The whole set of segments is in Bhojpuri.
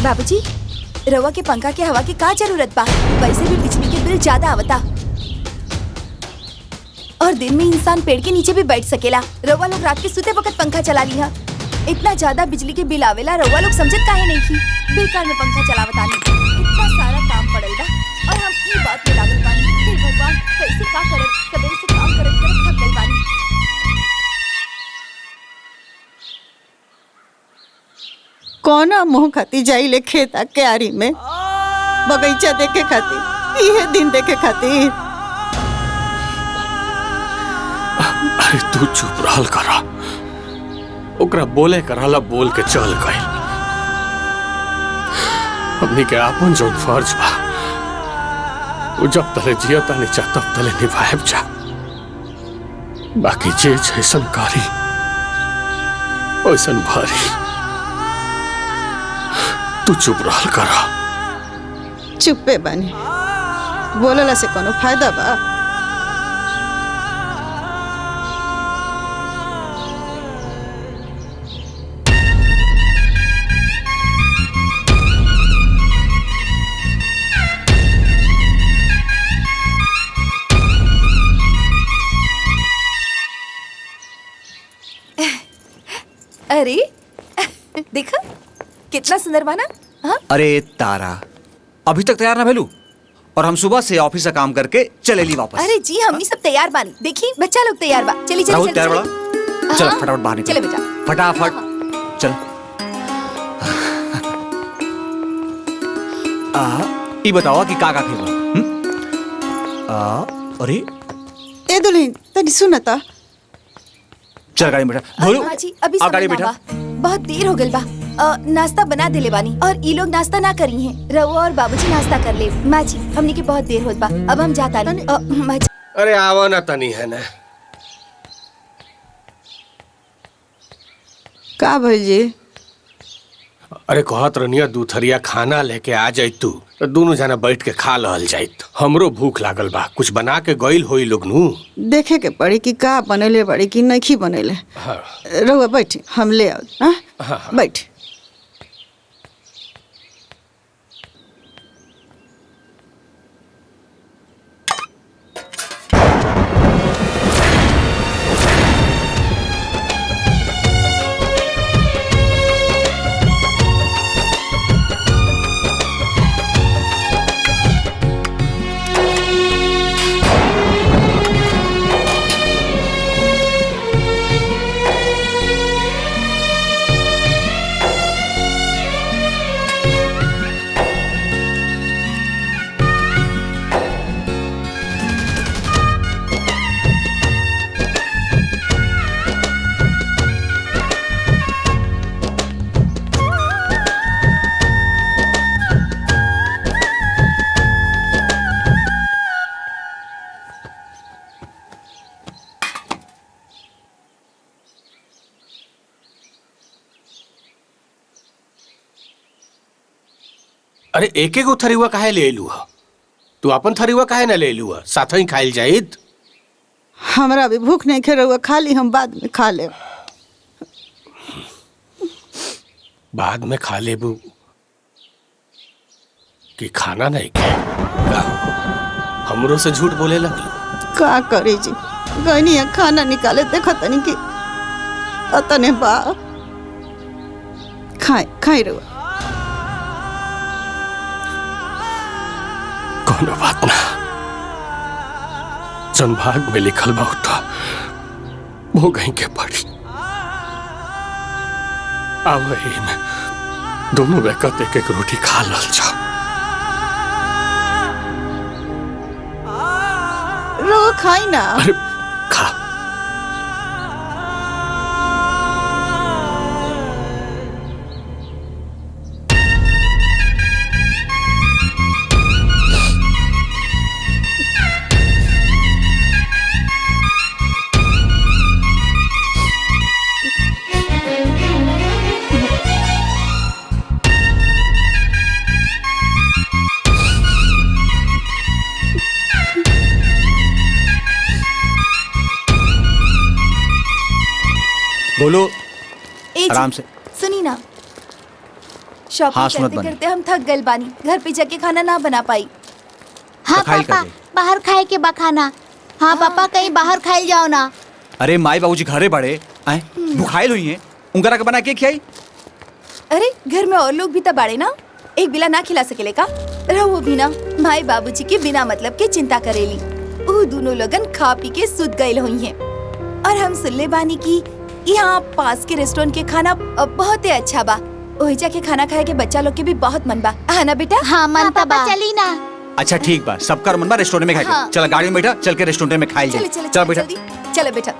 बाबूजी, रवा के पंखा के हवा की का जरूरत बा? वैसे भी बिजली के बिल ज्यादा आवता और दिन में इंसान पेड़ के नीचे भी बैठ सकेला। रवा लोग रात के सोते वक्त पंखा चला लिया। इतना ज्यादा बिजली के बिल आवेला, रवा लोग समझत काहे नहीं की? बेकार में पंखा चलावत आनी। इतना सारा काम पड़ल बा और हम ई बात में लागल बानी। हे भगवान, कैसे का करब? सवेरे से काम करत करत थक गइल बानी। कौना मुँह खाती जाई ले खेत क्यारी में बगीचा देखे खातिर, इहे दिन देखे खातिर। अरे तू चुप रहल करा, ओकरा बोले कराला बोल के चल गई। हमनी के आपन जो फर्ज बा वो जब तले जियता नहीं चाह तब तले निभाएब जा। बाकी जे जैसन कारी वैसन भारी। तू चुप रहल करा। चुप्पे बानी, बोलला से कोनो फायदा बा? अरे देखा कितना सुंदर बना। हाँ? अरे तारा, अभी तक तैयार ना भेलू और हम सुबह से ऑफिस से काम करके चले ली वापस। अरे जी, हमनी सब तैयार बानी। देखी बच्चा लोग तैयार बा। चली चली राहुल चली तैयार बड़ा? चल हाँ, फटाफट बाहर निकल। चले बेटा, फटाफट चल। ये बताओ कि का खेलो? अरे ए दुल्हन तनी सुनता। चल गाड़ी में बैठा। भोलू हाँ जी, अभी आ गाड़ी समय ना बैठा। बा। बहुत देर हो गइल बा। नाश्ता बना देले बानी और ई लोग नाश्ता ना करी हैं। रहुआ और बाबूजी नाश्ता कर ले। माँ जी, हमनी के बहुत देर होत बा, अब हम जाता नहीं। माँ जी, अरे आवा ना तनी है ना। का भइल जी? अरे कहत रनिया दूथरिया खाना लेके आ जाई तू, तो दोनों जना बैठ के खा लहल जाइत। हमरो भूख लागल बा, कुछ बना के गइल होई लोग नु। देखे के पड़ी कि का बनेले बड़ी कि नहीं बनेले। हाँ। रहुआ बैठी, हम ले आओ। हाँ? हाँ। बैठ। अरे एक एक थरीवा काहे ले लू? तू अपन थरीवा काहे ना ले लू? साथ ही खाइल जाइत। हमरा भी भूख नहीं खे, रहुआ खा ली, हम बाद में खा ले। बाद में खा लेबू कि खाना नहीं खाए? हमरो से झूठ बोले लगलू। का करी जी, गनी खाना निकाले देखा तनी कि अतने बा। खाए खाए रहुआ। कोनो बात ना, जन भाग में लिखल बा उठा वो गई के पड़ी। अब वही में दोनों बेकत एक एक रोटी खा लल जाओ। रहुआ खाई ना। अरे खा। बोलो ए जी, आराम से। सुनी ना, शॉपिंग हाँ, सुनत करते बानी। करते हम थक गए बानी, घर पे जाके खाना ना बना पाई। हाँ तो खाइल पापा, कर दे। बाहर खाए के बखाना। हाँ पापा, कहीं बाहर खाइल जाओ ना। अरे माई बाबूजी घरे बड़े आए भुखाइल हुई हैं, उनकरा के बना के खियाई। अरे घर में और लोग भी तो बाड़े ना, एक बिला ना खिला सकेले का? रहो भी ना, माई बाबूजी के बिना मतलब के चिंता करेली। वो दोनों लोगन खा पी के सुत गए हुई हैं। और हम सुनले बानी की यहाँ पास के रेस्टोरेंट के खाना बहुत ही अच्छा बा। ओहिजा के खाना खाए के बच्चा लोग के भी बहुत मन बा, है ना बेटा? हाँ मन हाँ, पापा, चली ना। अच्छा ठीक बा, सबका मन बा रेस्टोरेंट में खाए हाँ। के। चल गाड़ी में बैठा, चल के रेस्टोरेंट में खाई चले जाए। चले चल बेटा जल्दी चलो बेटा,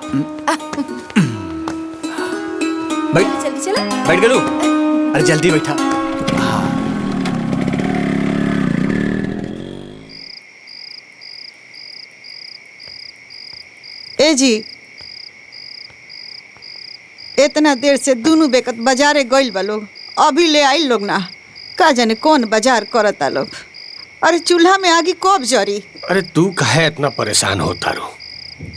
बैठ, जल्दी चलो। बैठ गेलू। अरे जल्दी बैठा। ए जी, इतना देर से दोनों बेकत बाजारे गइल बा लोग, अभी ले आइल लोग ना। का जाने कौन बाजार करता लोग। अरे चूल्हा में आगी कब जरी? अरे तू काहे इतना परेशान होता रो?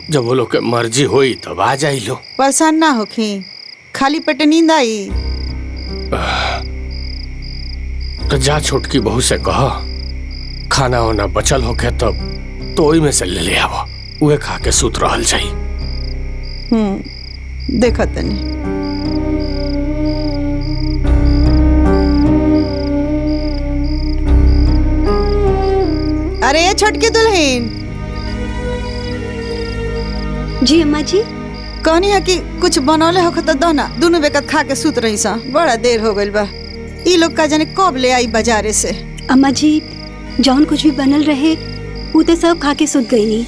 जब वो लोग के मर्जी होई तब आ जाई लो। परेशान ना होखी, खाली पेटे नींद आई। तो जा छोटकी बहू से कह, खाना वाना बचल होके तब तो ओई में से ले आवो, उहे खा के सुत रहल जाई। देखा तनी। अरे ये छोटकी दुल्हन, जी अम्मा जी। कहनी है कि कुछ बनौले हो तो दो ना, दोनों बेकत खा के सुत रही सा। बड़ा देर हो गइल बा। ई लोग का जाने कब ले आई बाजारे से। अम्मा जी, जौन कुछ भी बनल रहे उ ते सब खा के सुत गईनी।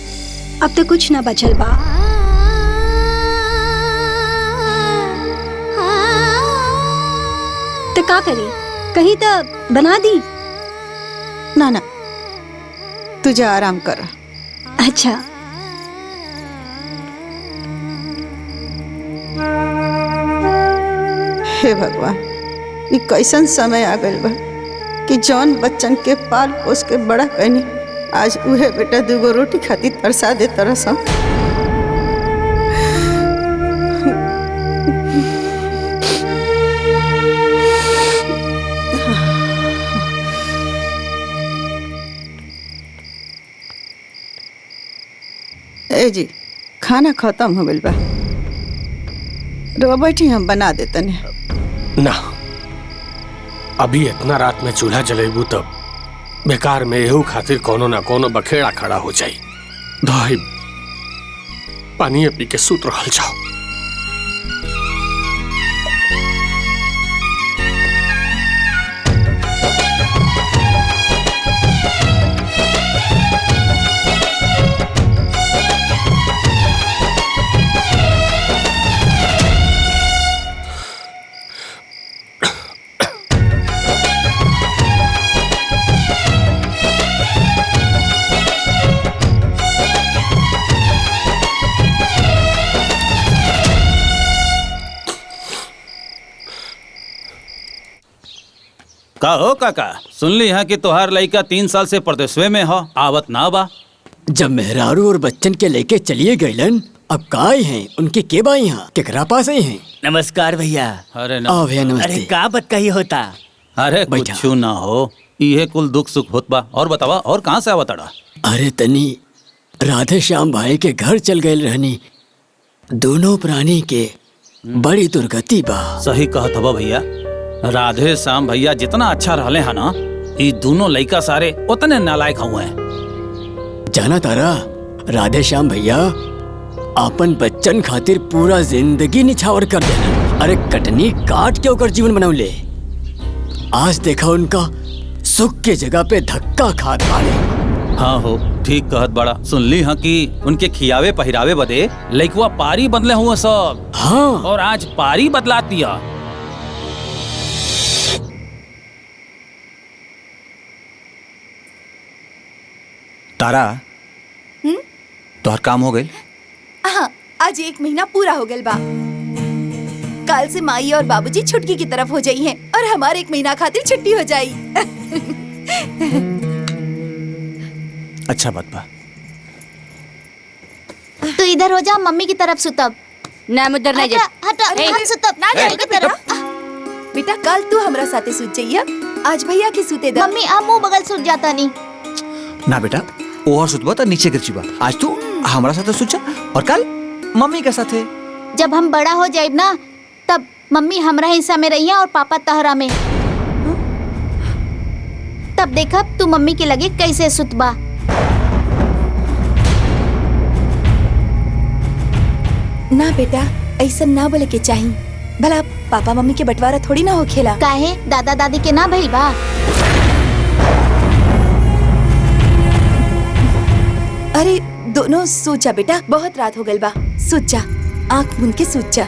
अब तो कुछ ना बचल बा। तो का करी, कहीं तो बना दी। ना ना, तुझे आराम कर। अच्छा। हे भगवान, ये कैसन समय आ गइल बा कि जौन बच्चन के पाल पोस के बड़ा कनी, आज उहे बेटा दूगो रोटी खातिर तरसा दे तरसा। ए जी, खाना खत्म हो गइल बा। रो बैठी, हम बना देतनी। ना, अभी इतना रात में चूल्हा जलेबू तब बेकार में एहू खातिर कोनो ना कोनो बखेड़ा खड़ा हो जाई। दही पानी पी के सुत रहल जाओ। का हो काका, सुन ली है कि तोहार लड़का 3 साल से परदेशवे में हो, आवत ना बा। जब मेहरारू और बच्चन के लेके चलिए गईलन, अब का आई हैं उनके के बा यहाँ केकरा पास आई हैं। नमस्कार भैया। अरे न, आओ भैया नमस्ते। अरे का बात कही होता? अरे बैठा। कुछ ना हो, ये कुल दुख सुख होत बा। और बतावा, और कहाँ से आवत अड़ा? अरे तनी राधे श्याम भाई के घर चल गए रहनी, दोनों प्राणी के बड़ी दुर्गति बा। सही कहत हवा भैया, राधे श्याम भैया जितना अच्छा रहले है ना, ये दोनों लड़का सारे उतने नालायक हुए हैं। जाना तारा, राधे श्याम भैया अपन बच्चन खातिर पूरा जिंदगी निछावर कर देना। अरे कटनी काट के ओकर जीवन बनौले। आज देखा उनका सुख के जगह पे धक्का खात बाड़े। हाँ हो, ठीक कहत बड़ा। सुन ली हाँ कि उनके खियावे पहिरावे बदे लइकवा पारी बदले हुए सब। हाँ, और आज पारी बदला दिया। तारा, तोहर काम हो गई? हाँ, आज 1 महीना पूरा हो गया बा। कल से माई और बाबूजी छुटकी की तरफ हो जाई हैं और हमारे 1 महीना खातिर छुट्टी हो जाई। अच्छा बात बा। तू इधर हो जा, मम्मी की तरफ सुतब। ना उधर नहीं हटा, हटा, हम सुतब ना जाने की तरफ। बेटा कल तू हमरा साथे सूत जाइया, आज भैया की सूते दा। मम्मी आप मुंह बगल सूत जाता नहीं। ना बेटा और सुतबा तो नीचे गिर जीबा। आज तू हमारा साथे सुत जा और कल मम्मी के साथे। जब हम बड़ा हो जाए ना तब मम्मी हमरा हिस्सा में रहिया और पापा तहरा में। तब देखा तू मम्मी के लगे कैसे सुतबा। ना बेटा ऐसा ना बोले के चाही, भला पापा मम्मी के बंटवारा थोड़ी ना हो खेला। काहे दादा दादी के ना भइल बा। अरे दोनों सोचा बेटा, बहुत रात हो गई बा, सोच जा, आँख मूंद के सोच जा,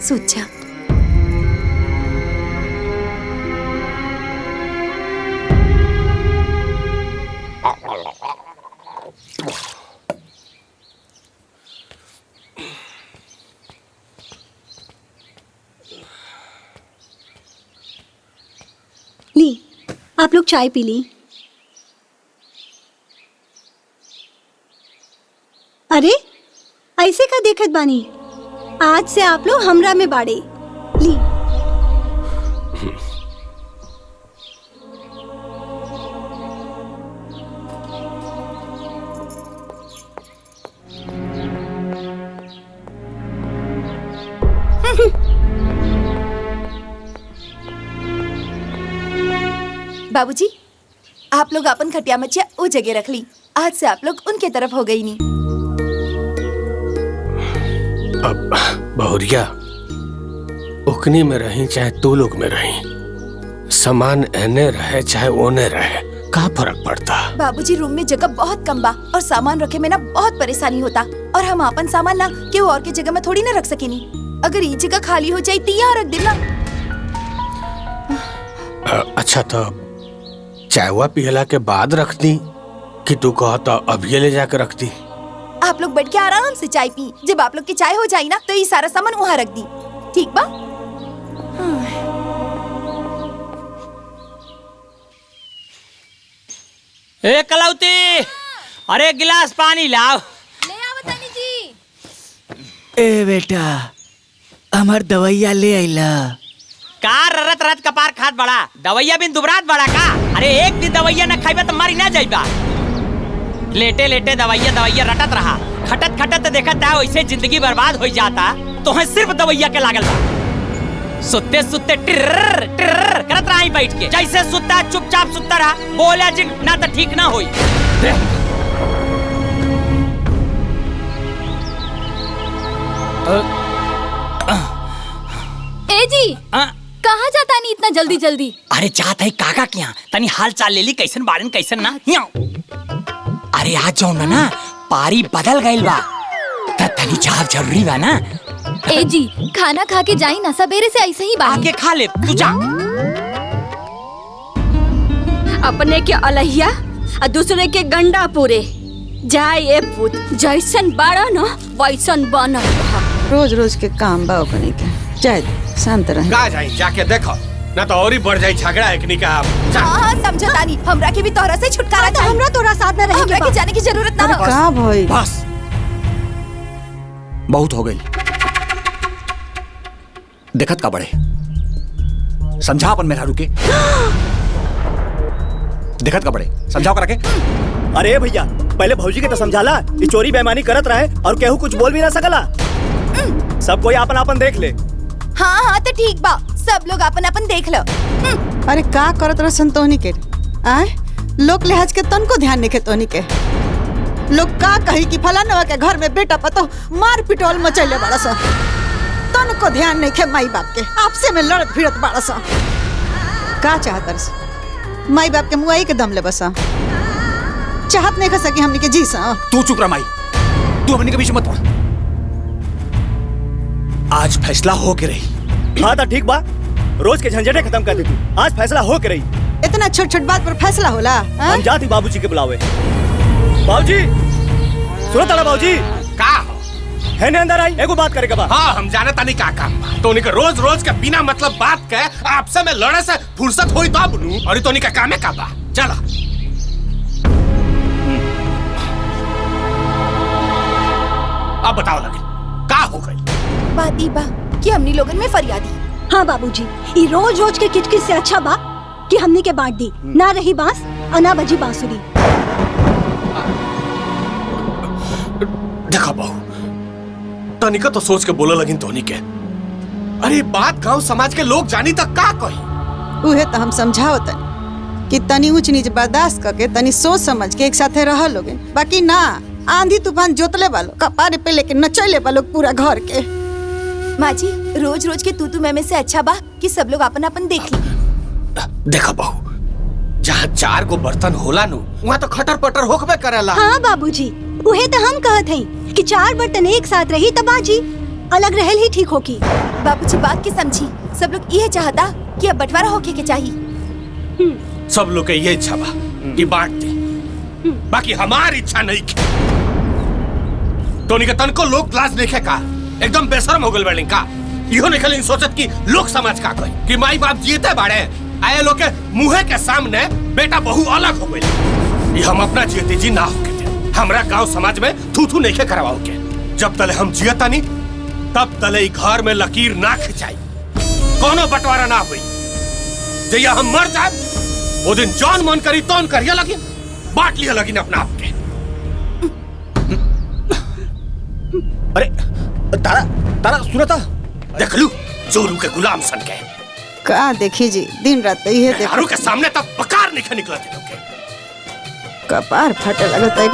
सोच जा। ली आप लोग चाय पी ली। अरे ऐसे का देखत बानी, आज से आप लोग हमरा में बाड़े। ली बाबूजी आप लोग अपन खटिया मचिया वो जगह रख ली, आज से आप लोग उनके तरफ हो गई नी। अब बहुरिया उकनी में रही चाहे तू लोग में रही, सामान एने रहे चाहे ओने रहे, का फर्क पड़ता। बाबूजी रूम में जगह बहुत कम बा और सामान रखे में ना बहुत परेशानी होता, और हम अपन सामान ना केहू और के जगह में थोड़ी ना रख सकेनी। अगर ये जगह खाली हो जाए तो यहाँ रख देना। अच्छा तो चायवा पियला के बाद रख दी कि तू कहता अभी ले जाकर रख दी। आप लोग बैठ के आराम से चाय पी, जब आप लोग की चाय हो जाए ना तो ये सारा सामान वहाँ रख दी, ठीक बा? ए कलौती, अरे गिलास पानी लाओ। ले आओ तानी जी। ए बेटा हमार दवाइया ले आइला। का ररत रत कपार खात बड़ा, दवाइया बिन दुबरात बड़ा का। अरे एक दिन दवाइया न खाइबा तो मारी ना जाइबा। लेटे लेटे दवाइया रटत रहा, खटत खटत देखत है वैसे जिंदगी बर्बाद हो जाता। तो है सिर्फ दवाइया के लागल बा। सुते सुते टिर्र टिर्र करत रहा बैठ के, जैसे सुता चुपचाप सुता रहा, बोला जिन ना तो ठीक ना होई। ए जी कहाँ जाता नहीं इतना जल्दी जल्दी? अरे चाहत है काका क्या तनी हाल चाल ले ली, कैसन बारन कैसन ना। अरे आज जाओ ना पारी बदल गइल बा, तनी जाब जरूरी बा ना। ए जी खाना खा के जाई ना, सवेरे से ऐसे ही आके खा ले तू जा। अपने के अलहिया और दूसरे के गंडा पूरे जाए। ए पुत जैसन बाड़ा न वैसन बनल रहा। रोज रोज के काम बा ओकनी के, जाए शांत रहे। का जाई जाके देखो ना तो और ही बढ़ जाई झगड़ा एकनी का। हाँ समझता नहीं, हमरा के भी तोहरा से छुटकारा चाहिए। हमरा तोरा साथ में रहेंगे, हमरा के जाने की जरूरत ना हो। का भई बस बहुत हो गई, देखत का बड़े समझा अपन मेरा रुके। देखत का बड़े समझाओ करा के। अरे भैया पहले भौजी के तो समझाला, ये चोरी बेईमानी करत रहे और केहू कुछ बोल भी ना सकला। सब कोई अपन अपन देख ले। हाँ हाँ तो ठीक बा, सब लोग अपन अपन देख लो। अरे का करत रह संतोहनी के आए, लोग लिहाज के तन को ध्यान नहीं तोहनी के। लोग का कही कि फलाना के घर में बेटा पतो मार पिटोल मचैले बड़ा सा, तन को ध्यान नहीं खे माई बाप के, आपसे में लड़त भिड़त बड़ा सा। का चाहतर से माई बाप के मुआई के दम ले बसा, चाहत नहीं खा सकी हमनी के जी सा। तू चुप रह माई, तू हमनी के बीच मत पड़। आज फैसला हो के रही। हाँ तो ठीक बा, रोज के झंझटे खत्म कर दी। आज फैसला हो के रही। इतना छोट छोट बात पर फैसला होला? हम जाती बाबूजी के बुलावे। बाबूजी सुनो तारा, बाबूजी का है ने अंदर आई, एगो बात करे के बा। हाँ हम जाने तानी का काम बा। तो उनके रोज रोज के बिना मतलब बात के आपसे में लड़े से फुर्सत होई तब नु, और तो उनका काम है का बा। चला अब बताओ लगे का हो गई बात ई बा कि हमनी लोगन में फरियादी। हाँ बाबूजी, ये रोज रोज के किचकिच से अच्छा बा कि हमनी के बांट दी। ना रही बांस और ना बजी बांसुरी। देखा बहू, तनिका तो सोच के बोला लगिन तोनी के। अरे बात गांव समाज के लोग जानी तक का कही। उहे तो हम समझाओ तनी कि तनी ऊंच नीच बर्दाश्त करके तनी सोच समझ के एक साथे रह लोगे। बाकी ना, आंधी तूफान जोतले वालो कपारे पे लेके नचैले वालो पूरा घर के। माँ जी, रोज रोज के तू मैं से अच्छा बा कि सब लोग अपन अपन देख ली। देखा बहू, जहाँ 4 गो बर्तन होला नु वहाँ तो खटर पटर होकबे करेला। हाँ बाबूजी, उहे तो हम कहत हई कि 4 बर्तन एक साथ रही तब बाजी अलग रहल ही ठीक होगी। बाबूजी बात के समझी, सब लोग ये चाहता कि अब बंटवारा होके के चाहिए। सब लोग के ये इच्छा बा कि बांट दे, बाकी हमारी इच्छा नहीं की। तोनी के तन को लोग क्लास देखे का एकदम बेशरम हो गल बिल्डिंग का। इहो निकल सोचत कि लोग समाज का कही कि माई बाप जीते बाड़े, आए लोग के मुंह के सामने बेटा बहू अलग हो गई। हम अपना जीते जी ना होके दे। हमरा गांव समाज में थू थू नहीं करवाओ के। जब तले हम जियता नहीं तब तले घर में लकीर ना खिंचाई, कोनो बंटवारा ना हुई। जैया हम मर जाए वो दिन जौन मन करी तौन करिया लगी, बांट लिया लगी अपना आप के। अरे तारा तारा सुनता देख लू जोरू के गुलाम सन के। का देखी जी, दिन रात ये देखो के सामने तब पकार नहीं निकला थे लोग के। कपार फटे लगता है।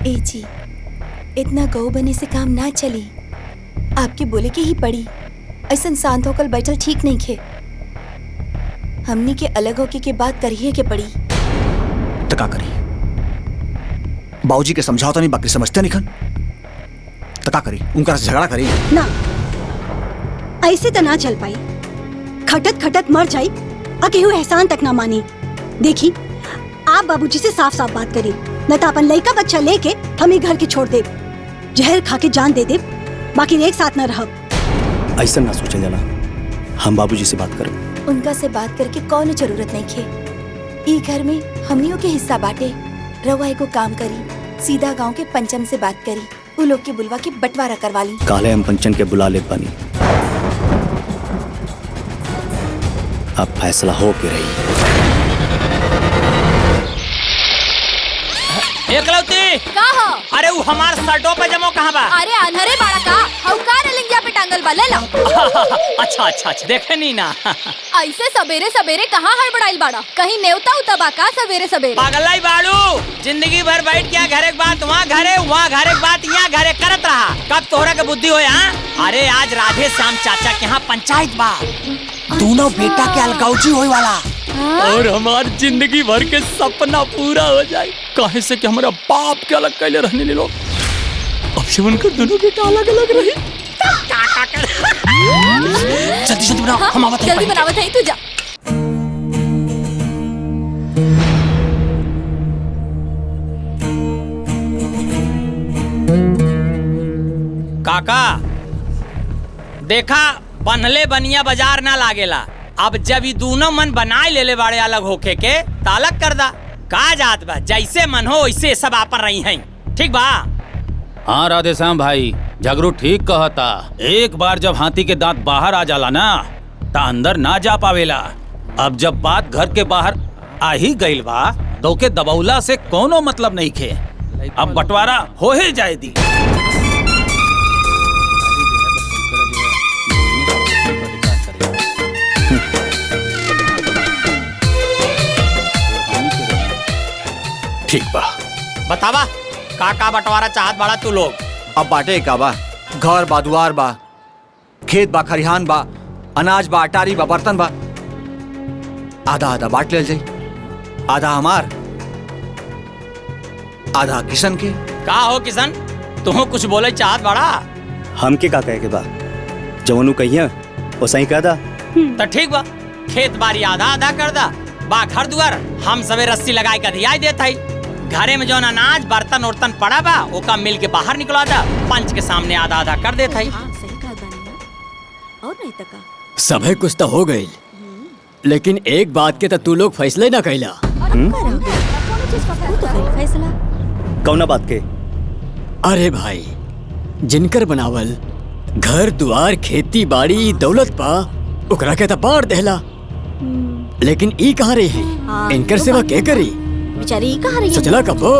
ए जी, इतना गौ बने से काम ना चली। आपके बोले के ही पड़ी। ऐसा शांत होकर बैठल ठीक नहीं खे। हमनी के अलग होके के बात करिए के पड़ी। तो का करी? बाबूजी के समझाओ नहीं, बाकी समझते नहीं खन। तो का करी? उनका झगड़ा करी ना, ऐसे तो ना चल पाई। खटत खटत मर जाई और केहू एहसान तक ना मानी। देखी, आप बाबूजी से साफ साफ बात करी, न तो अपन लड़का बच्चा लेके हम ही घर के छोड़ दे, जहर खा के जान दे दे, बाकी एक साथ न रहब। ऐसा ना सोचल जाला। हम बाबूजी से बात करें। उनका से बात करके कौन जरूरत नहीं खे। ई घर में हमनियों के हिस्सा बांटे। रवा एको काम करी, सीधा गांव के पंचम से बात करी, वो लोग के बुलवा के बंटवारा करवा ली। काले हम पंचन के बुला ले पानी। अब फैसला हो के रही। एकलौती का हो? अरे वो हमार शर्टों पे जमो कहाँ बा? अरे अनहरे बाड़ा का हौकार लिंगिया पे टांगल बा, ले लो। अच्छा अच्छा अच्छा, देखे नहीं ना। ऐसे सवेरे सवेरे कहाँ हड़बड़ाइल बाड़ा? कहीं नेवता उता बा का सवेरे सवेरे? पागलाई बाड़ू, जिंदगी भर बैठ के घरे के बात वहाँ घरे के बात यहाँ घरे करत रहा। कब तोहरा के बुद्धि हो यहाँ? अरे आज राधे श्याम चाचा के यहाँ पंचायत बा। दोनों बेटा के अलगावजी होए वाला। और हमार जिंदगी भर के सपना पूरा हो जाए। काहे से कि हमारा बाप के अलग कैले रहने ले लोग, अब से उनकर दोनों बेटा अलग अलग रही। जल्दी जल्दी बनाओ। हाँ, हम आवत हैं, जल्दी बनावत है, तू जा। काका देखा, बनले बनिया बाजार ना लागेला। अब जब ये दोनों मन बनाए ले बाड़े अलग होके के तालक कर दा। का जात बा, जैसे मन हो वैसे सब आपन रही हैं। ठीक बा? हाँ राधे श्याम भाई, झगड़ू ठीक कहता। एक बार जब हाथी के दांत बाहर आ जाला ना ता अंदर ना जा पावेला। अब जब बात घर के बाहर आ ही गइल बा तो के दबौला से कोनो मतलब नहीं खे। अब बंटवारा हो ही जाए दी। ठीक बा, बतावा का बंटवारा चाहत बाड़ा तू लोग? अब बाटे का बा? घर बा, दुआर बा, खेत बा, खरिहान बा, अनाज बा, अटारी बा, बर्तन बा। आधा आधा बांट ले जाई। आधा हमार, आधा किशन के। का हो किशन, तुम कुछ बोले चाहत बाड़ा? हमके का कहे के बा? जवनु कहिया वो सही कह दा। तो ठीक बा, खेत बाड़ी आधा आधा कर दा। बा घर दुआर हम सबे रस्सी लगाए के दिया देत हई। घरे में जो अनाज बर्तन उर्तन पड़ा बा ओका मिल के बाहर निकला दा, पंच के सामने आधा आधा कर देत हई। और नहीं तका सभे कुछ तो हो गई, लेकिन एक बात के तो तू लोग फैसले ना कैला। फैसला कौना बात के? अरे भाई, जिनकर बनावल घर दुआर खेती बाड़ी दौलत पा ओकरा के त बाढ़ देहला, लेकिन ई कहाँ रही है? इनकर सेवा के करी? बेचारी कहाँ रही है? सोचला कबो?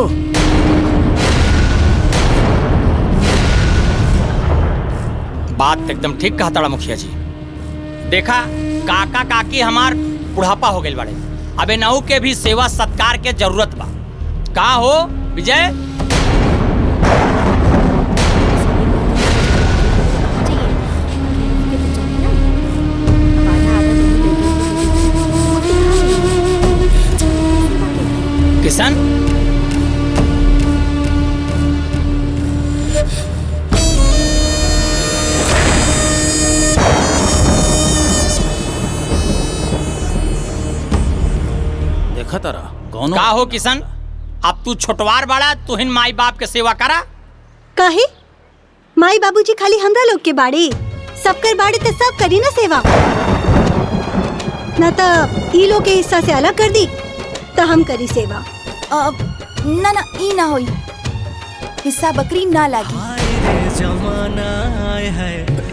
बात एकदम ठीक कहा ताड़ा मुखिया जी। देखा काका काकी हमार बुढ़ापा हो गए बड़े, अबे नहू के भी सेवा सत्कार के जरूरत बा। का हो विजय? किशन देखा तारा कौन का हो किशन? अब तू छोटवार बाड़ा, तू हिन माई बाप के सेवा करा। काहे? माई बाबूजी खाली हमरा लोग के बाड़े, सबकर बाड़े तो सब करी ना सेवा। ना तो ई लोग के हिस्सा से अलग कर दी तो हम करी सेवा। ना ना ई ना होई, हिस्सा बकरी ना लागी।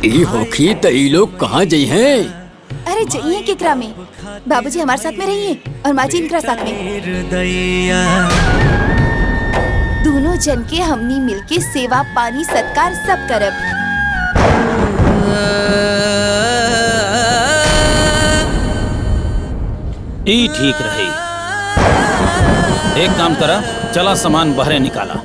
ई होखी त ई लोग कहाँ जई हैं? अरे जाइए केकरा में, बाबूजी हमारे साथ में रहिए और माँ जी इनकरा साथ में। दोनों जन के हमनी मिलके सेवा पानी सत्कार सब करब। ई ठीक रही। एक काम करा, चला सामान बहरे निकाला।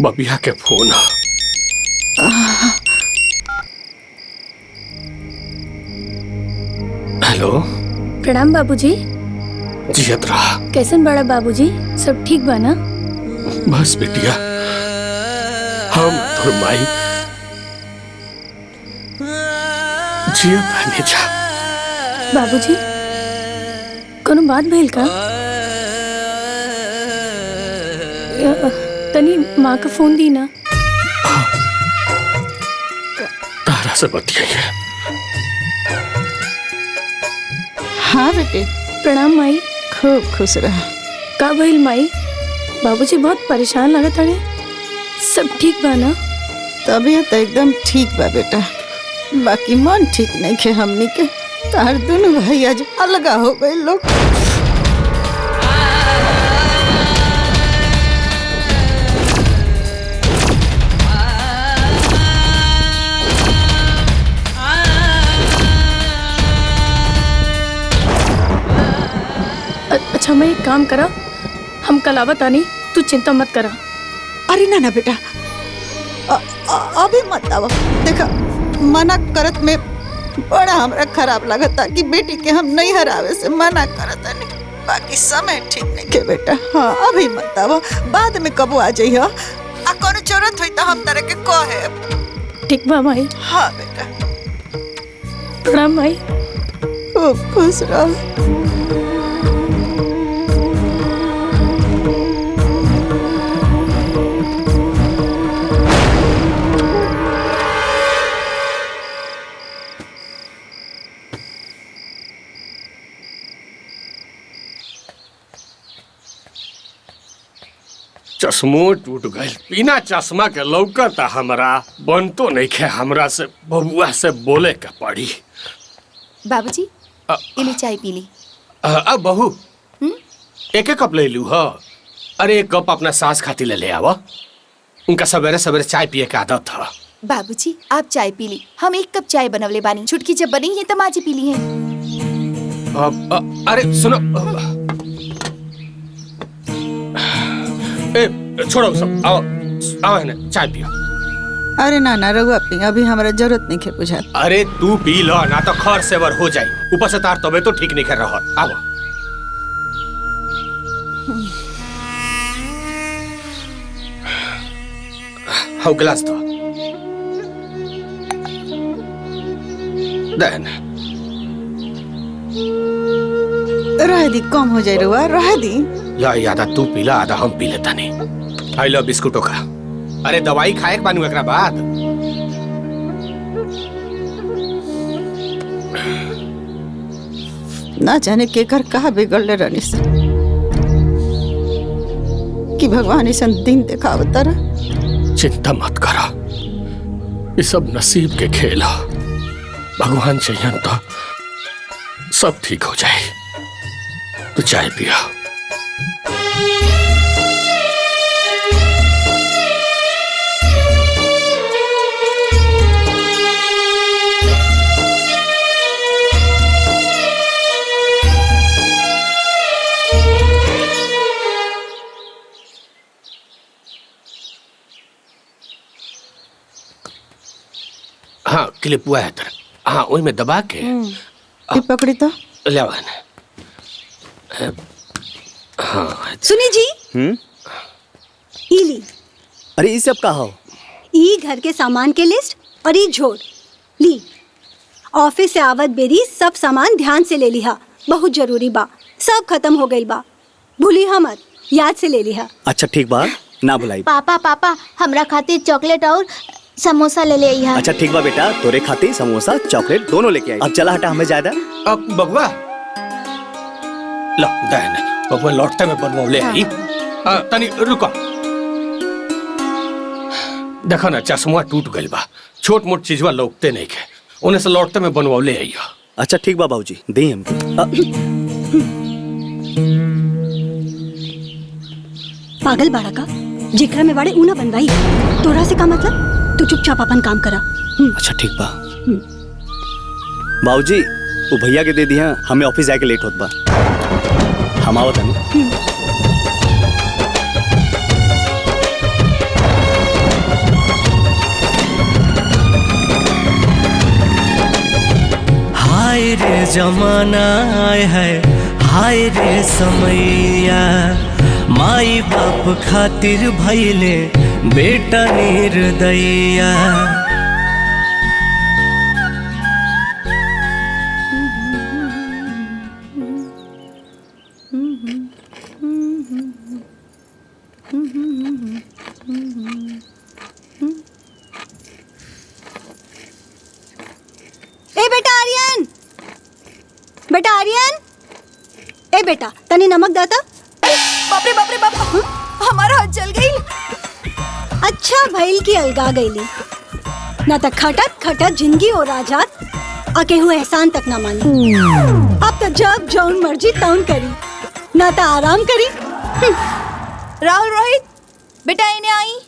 बबिया के फोन। हेलो। प्रणाम बाबूजी। जियत रहा। कैसन बड़ा बाबूजी, सब ठीक बा ना? बस बेटिया, हम तोर माई जियत रहने जा। बाबूजी कोनो बात भइल का? तनी माँ का फोन दी ना। तारा से बतियाइए। हाँ बेटे। प्रणाम माई। खूब खुश रहा। का भइल माई? बाबूजी बहुत परेशान लगत हड़े, सब ठीक बा ना? तबीयत एकदम ठीक बा बेटा, बाकी मन ठीक नहीं खे हमनी के। तार दोनों भाई आज अलगा हो गए लोग। अच्छा मैं एक काम करा, हम कल आवत आनी, तू चिंता मत करा। अरे ना ना बेटा, अभी मत आवा। देखा मना करत में बड़ा हमरा खराब लगता कि बेटी के हम नहीं हरावे से मना करत नहीं, बाकी समय ठीक नहीं के बेटा। हाँ अभी मत आवा, बाद में कबो आ जाइए। आ कोनो जरूरत हुई तो हम तरह के कहे। ठीक बा माई। हाँ बेटा। प्रणाम माई। खूब खुश रहो। चश्मो टूट गए, बिना चश्मा के लौकता हमरा बनतो नहीं खे। हमरा से बबुआ से बोले के पड़ी। बाबूजी इली चाय पी ली। अब बहू एक एक कप ले लू। ह अरे एक कप अपना सास खाती ले आवा, उनका सवेरे सवेरे चाय पिए के आदत था। बाबूजी आप चाय पी ली, हम एक कप चाय बनवले बानी, छुटकी जब बनी है तो माँ जी पी ली है। अरे सुनो, ए छोड़ो सब, आओ आओ है ना चाय पियो। अरे ना ना रघुआ पी, अभी हमारा जरूरत नहीं है बुझा। अरे तू पी लो ना तो खर सेवर हो जाए, ऊपर से तार तबे तो ठीक नहीं कर रहा। आओ हाउ गिलास दो देन रह दी, कम हो जाए रुआ, रह दी। ला आधा तू पीला आधा हम पी लेता नहीं। आई लो बिस्कुटो खा। अरे दवाई खाए के बानू एकरा बाद। ना जाने केकर कहा बिगड़ले रहनी से कि भगवान इसन दिन देखावता रहा। चिंता मत करा, ये सब नसीब के खेल है। भगवान चाहिए तो सब ठीक हो जाए। तू चाय पिया। हाँ क्लिप हुआ है तर। हाँ वही में दबा के पकड़ी तो ले हाँ। सुनी जी, ई ली। अरे ये सब कहा हो? ई घर के सामान के लिस्ट और ई झोर ली। ऑफिस से आवत बेरी सब सामान ध्यान से ले लिहा, बहुत जरूरी बा। सब खत्म हो गई बा, भूली मत, याद से ले लिहा। अच्छा ठीक बा, ना भुलाई। पापा पापा हमरा खातिर चॉकलेट और समोसा ले ले यहाँ। अच्छा ठीक बा बेटा, तोरे खातिर समोसा चॉकलेट दोनों लेके आई। अब चला हटा, हमें ज्यादा। अब बबुआ लो दहन बबुआ लौटते में बनवा ले आई। तनी रुको, देखो ना चश्मा टूट गइल बा, छोट मोट चीजवा लौकते नहीं के, उन्हें से लौटते में बनवा ले आई। अच्छा ठीक बा बाबूजी, दी हमके। पागल बाड़ा का, जेकरा में बाड़े ऊना बनवाई। तोरा से का मतलब? तू चुपचाप अपन काम करा। अच्छा ठीक बा। बाबूजी वो भैया के दे दिया, हमें ऑफिस जाके लेट होत बा। हम आवत हनी। हाय रे जमाना है, हाय रे समैया, माई बाप खातिर भइले बेटा निर्दया। ए बेटा आर्यन, बेटा आर्यन, ए बेटा तनी नमक दाता। बाप रे बाप, हमारा हाथ जल गई। अच्छा भइल की अलगा गईली, ना तो खटत खटत जिंदगी और आजाद, आके हुए एहसान तक ना मानी। अब तो जब जौन मर्जी तौन करी, ना तो आराम करी। राहुल रोहित बेटा इन्हें आई।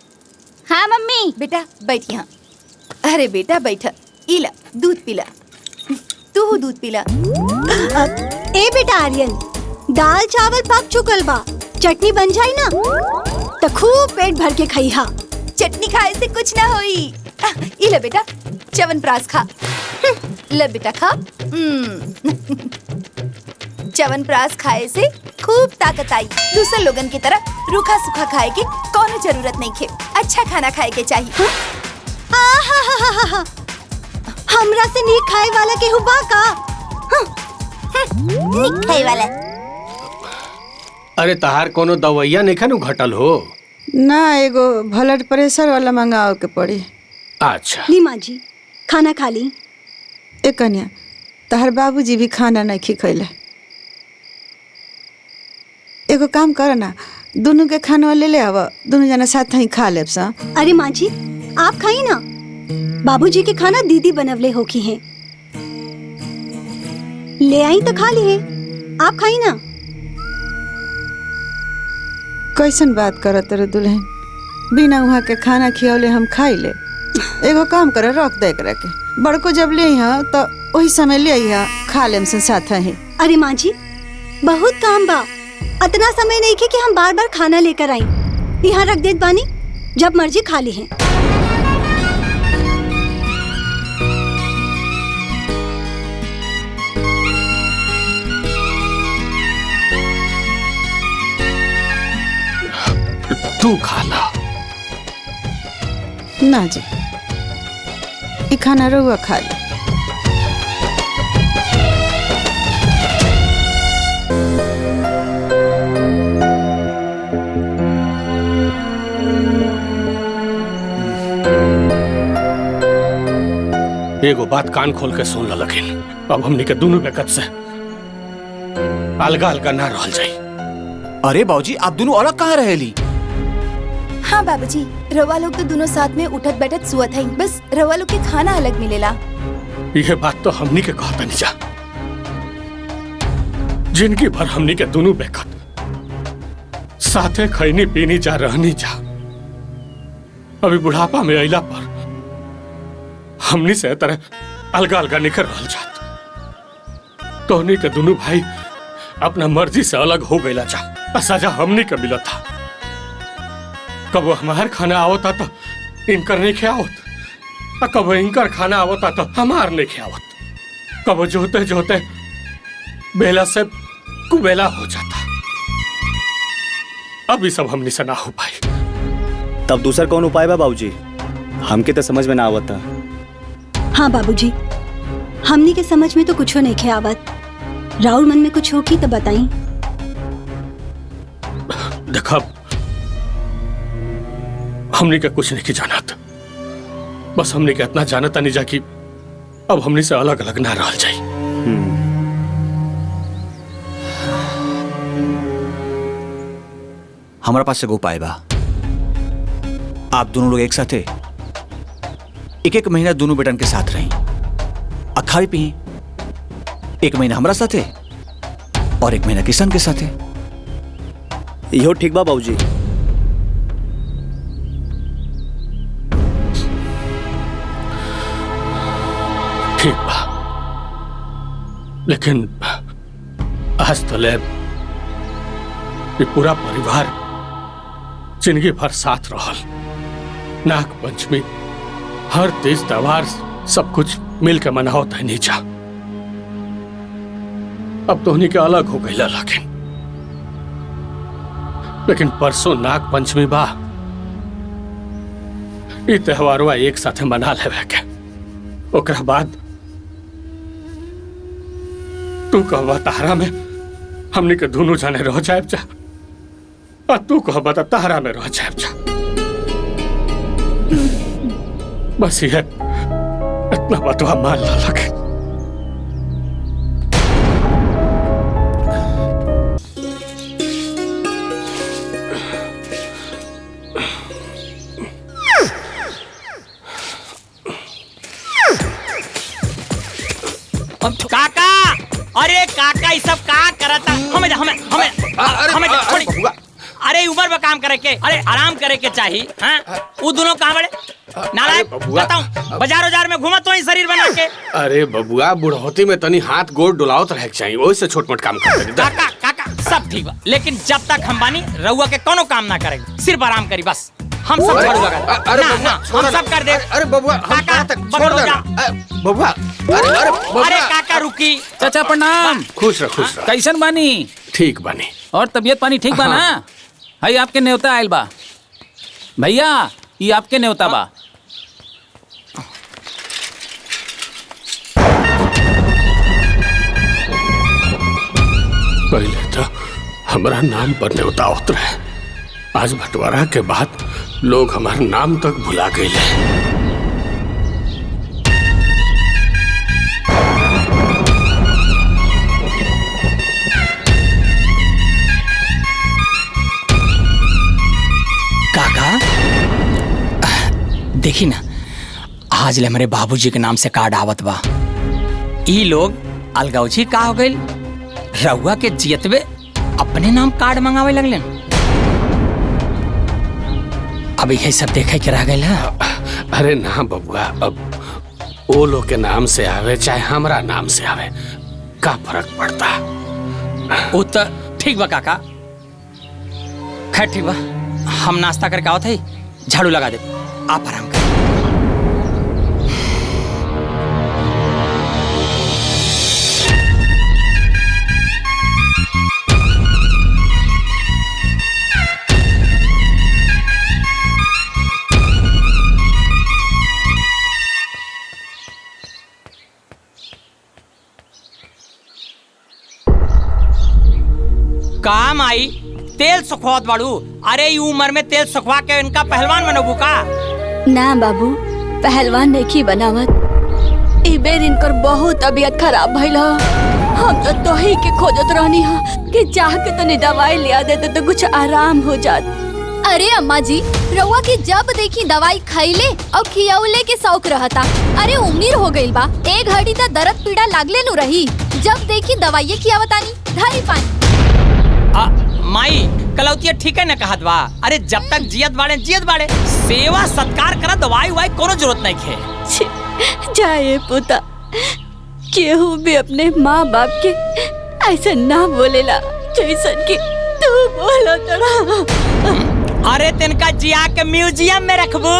हाँ मम्मी। बेटा बैठ यहाँ। अरे बेटा बैठ, इला दूध पिला, तू दूध पिला। ए बेटा आर्यन, दाल चावल पक चुकल बा, चटनी बन जाई ना तो खूब पेट भर के खाई। हा चटनी खाए से कुछ ना होई। इला बेटा च्यवनप्राश खा। ले बेटा खा। च्यवनप्राश खाए से खूब ताकत आई। दूसरे लोगन की तरह रूखा सूखा खाए के कोनो जरूरत नहीं खे, अच्छा खाना खाए के चाहिए। हमरा से नी खाए वाला केहू बा का? नी खाए वाला। अरे तहार कोनो दवाइया नहीं खानू घटल हो? ना, एगो ब्लड प्रेशर वाला मंगाओ के पड़ी। अच्छा ली माँ जी, खाना खा ली। ए कन्या, तहर बाबूजी भी खाना नहीं खिखैले। एगो काम कर ना, दोनों के खाना ले ले आवा, दोनों जना साथ ही खा लेब सा। अरे माँ जी आप खाई ना, बाबूजी के खाना दीदी बनवले होकी हैं। ले आई तो खा ली है, आप खाई ना। कैसन बात करत रे दुल्हन, बिना वहाँ के खाना खियौले हम खाई ले। एगो काम करे, रख दे एकरा के, बड़को जब ले यहाँ तो वही समय ले यहाँ खा लेम से साथ ही। अरे माँ जी बहुत काम बा, इतना समय नहीं कि हम बार बार खाना लेकर आई। यहाँ रख देत बानी, जब मर्जी खा ली है। तू खा ला। ना जी, ई खाना रहुआ खा ली। एगो बात कान खोल के सुन ल, लेकिन अब हमनी के दोनों बेकत से अलगा अलगा ना रहल जाई। अरे बाबूजी, आप दोनों अलग कहाँ रहेली? हाँ बाबूजी, रवा लोग तो दोनों साथ में उठत बैठत सुअत हैं, बस रवा लोग के खाना अलग मिलेला। यह बात तो हमनी के कहता नहीं जा। जिंदगी भर हमनी के दोनों बेकत साथे खैनी पीनी जा रहनी जा। अभी बुढ़ापा में अइला पर हमनी से तरह अलगा अलगा निकल रहल जात। तोहनी के दोनों भाई अपना मर्जी से अलग हो गईला जा। सजा हमनी के मिला था। कब हमार खाना आवता तो इनकर नहीं खियावत, कब इनकर खाना आवता तो हमार नहीं खियावत। कब जोते जोते बेला से कुबेला हो जाता। अब ये सब हमनी से ना हो पाई। तब दूसरा कौन उपाय बा बाबूजी? हमके तो समझ में ना आवता। हाँ बाबूजी, हमनी के समझ में तो कुछ नहीं खे आवत। राहुल मन में कुछ हो की तो बताई। देखा, हमने का कुछ नहीं की जानत, बस हमने का इतना जानता नहीं जा कि अब हमने से अलग अलग ना रह जाए। हमारा पास से उपाय बा। आप दोनों लोग एक साथ एक एक महीना दोनों बेटन के साथ रहीं और खाई पी। एक महीना हमारा साथ और एक महीना किशन के साथ। यो ठीक बा बाबूजी। ठीक बा, लेकिन आज तो ले ये पूरा परिवार जिंदगी भर साथ रहल। नाग पंचमी, हर तीज त्योहार सब कुछ मिल के मनावत है नीचा। अब तो उन्हीं के अलग हो गईला, लेकिन परसों नाग पंचमी बा। ये त्योहारवा एक साथ मना लेवे के। ओकरा बाद तू कहबा तारा में हमने के दोनों जाने रह जाए जा, और तू कहबा तारा में रह जाए जा। बस ये इतना बतवा मान ला लगे। काका, अरे काका ये सब का करता? हमें छोड़ी। अरे उम्र में काम करे के, अरे आराम करे के चाहिए। हाँ, वो दोनों कहाँ बड़े? नालायक, बताऊं बाजार में घूमा तो ही शरीर बना के। अरे बबुआ, बुढ़ौती में तनी हाथ गोड़ डुलावत रहे चाहिए, वही से छोट मोट काम करते। काका काका सब ठीक बा, लेकिन जब तक हम बानी रउआ के कोनो काम ना करेगी, सिर्फ आराम करी बस। हम सब छोड़ ना, हम सब कर दे। अरे बबुआ, काका छोड़ दे बबुआ। अरे काका रुकी। चाचा प्रणाम। खुश रह, खुश रह। कैसन बानी? ठीक बानी। और तबीयत पानी ठीक बा ना? हाई आपके न्योता आयल बा भैया, ये आपके न्योता बा। पहले तो हमारा नाम पर न्योता होत रहे, आज बंटवारा के बाद लोग हमारा नाम तक भुला गए। काका देखी ना, आज ले हमारे बाबूजी के नाम से कार्ड आवत बा। ई लोग अलगावजी का हो गइल, रउआ के जियतवे अपने नाम कार्ड मंगावे लगले। अब यही सब देखे के रह गइल है। अरे ना बबुआ, अब वो लोग के नाम से आवे चाहे हमारा नाम से आवे, का फर्क पड़ता? वो तो ठीक बा काका, खैर ठीक बा। हम नाश्ता करके आओ थे, झाड़ू लगा दे, आप आराम कर। काम आई तेल सुखवात बाड़ू। अरे ई उम्र में तेल सुखवा के इनका पहलवान बनबू का? ना बाबू, पहलवान नहीं बनावत। ई बेर इनकर बहुत तबीयत खराब भइल ह। हम तो तोही के खोजत रहनी ह कि चाह के तनी दवाई लिया देते तो कुछ आराम हो जात। अरे अम्मा जी, रउआ के जब देखी दवाई खइले और खियौले के शौक रहता। अरे उम्र हो गइल बा, एक घड़ी त दर्द पीड़ा लागले नु रही। जब देखी दवाई खियावतानी, धारी पानी। माई कलौतिया ठीक है ना कहत बा। अरे जब तक जियत बाड़े सेवा सत्कार करा, दवाई वाई कोनो जरूरत नहीं खे। जाए पुता, केहू भी अपने माँ बाप के ऐसा ना बोलेला जैसन कि तू बोला तड़ा। अरे तिनका जिया के म्यूजियम में रखबू।